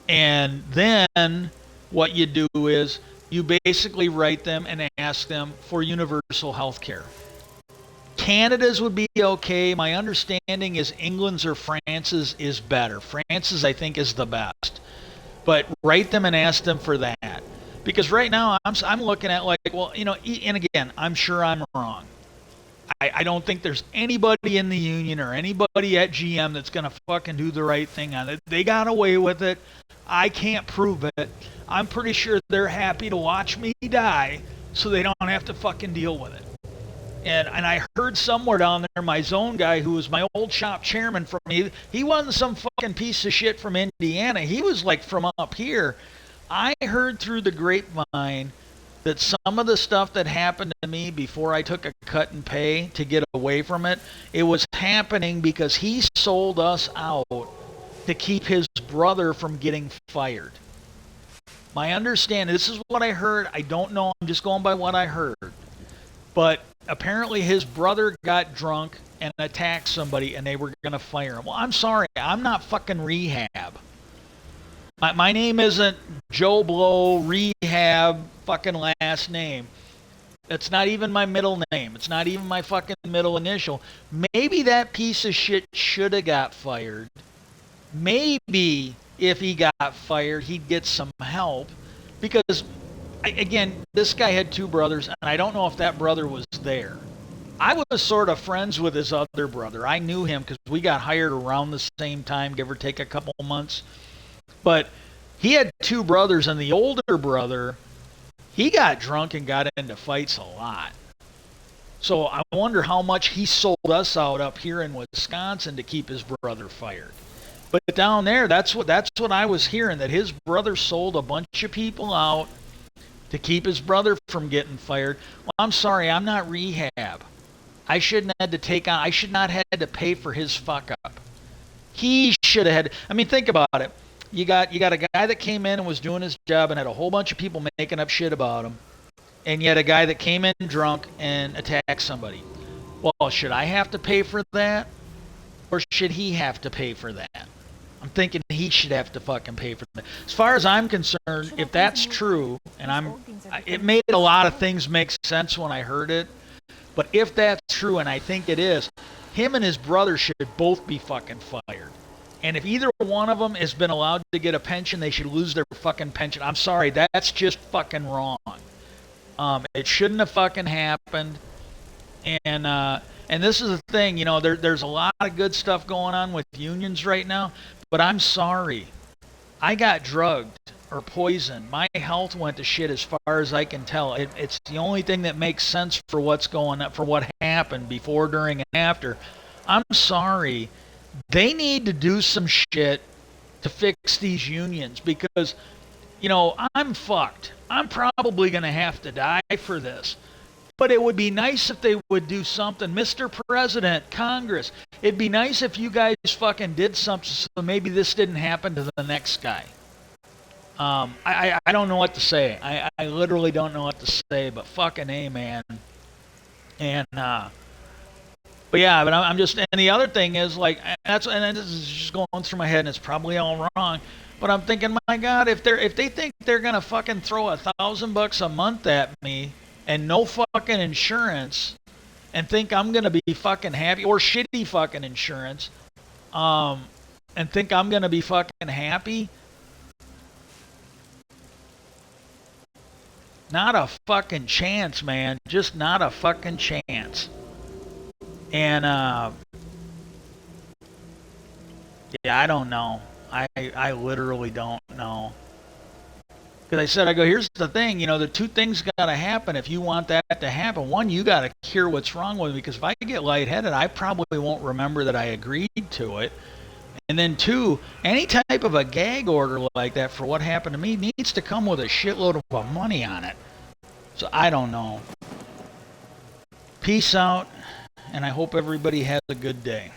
And then what you do is you basically write them and ask them for universal health care. Canada's would be okay. My understanding is England's or France's is better. France's, I think, is the best. But write them and ask them for that. Because right now I'm looking at like, well, you know, and again, I'm sure I'm wrong. I don't think there's anybody in the union or anybody at GM that's going to fucking do the right thing on it. They got away with it. I can't prove it. I'm pretty sure they're happy to watch me die so they don't have to fucking deal with it. And I heard somewhere down there, my zone guy, who was my old shop chairman from me, he wasn't some fucking piece of shit from Indiana. He was like from up here. I heard through the grapevine that some of the stuff that happened to me before I took a cut in pay to get away from it, it was happening because he sold us out to keep his brother from getting fired. My understanding, this is what I heard. I don't know. I'm just going by what I heard. But apparently his brother got drunk and attacked somebody and they were going to fire him. Well, I'm sorry. I'm not fucking rehab. My name isn't Joe Blow Rehab fucking last name. It's not even my middle name. It's not even my fucking middle initial. Maybe that piece of shit should have got fired. Maybe if he got fired, he'd get some help. Because, again, this guy had two brothers, and I don't know if that brother was there. I was sort of friends with his other brother. I knew him because we got hired around the same time, give or take a couple months. But he had two brothers, and the older brother, he got drunk and got into fights a lot. So I wonder how much he sold us out up here in Wisconsin to keep his brother fired. But down there, that's what I was hearing, that his brother sold a bunch of people out to keep his brother from getting fired. Well, I'm sorry, I'm not rehab. I should not have had to pay for his fuck up. He should have had. I mean, think about it. You got a guy that came in and was doing his job and had a whole bunch of people making up shit about him. And you had a guy that came in drunk and attacked somebody. Well, should I have to pay for that? Or should he have to pay for that? I'm thinking he should have to fucking pay for that. As far as I'm concerned, if that's true, and it made a lot of things make sense when I heard it. But if that's true, and I think it is, him and his brother should both be fucking fired. And if either one of them has been allowed to get a pension, they should lose their fucking pension. I'm sorry, that's just fucking wrong. It shouldn't have fucking happened. And this is the thing, you know, there's a lot of good stuff going on with unions right now, but I'm sorry. I got drugged or poisoned. My health went to shit as far as I can tell. It's the only thing that makes sense for what's going on, for what happened before, during, and after. I'm sorry. They need to do some shit to fix these unions because, you know, I'm fucked. I'm probably going to have to die for this. But it would be nice if they would do something. Mr. President, Congress, it'd be nice if you guys fucking did something so maybe this didn't happen to the next guy. I don't know what to say. I literally don't know what to say, but fucking A, man. And, but yeah, but I'm just, and the other thing is like, and this is just going through my head and it's probably all wrong, but I'm thinking, my God, if they think they're going to fucking throw $1,000 a month at me and no fucking insurance and think I'm going to be fucking happy, or shitty fucking insurance, and think I'm going to be fucking happy, not a fucking chance, man. Just not a fucking chance. And, yeah, I don't know. I literally don't know. Because I said, here's the thing, you know, the two things got to happen if you want that to happen. One, you got to hear what's wrong with me, because if I get lightheaded, I probably won't remember that I agreed to it. And then two, any type of a gag order like that for what happened to me needs to come with a shitload of money on it. So I don't know. Peace out, and I hope everybody has a good day.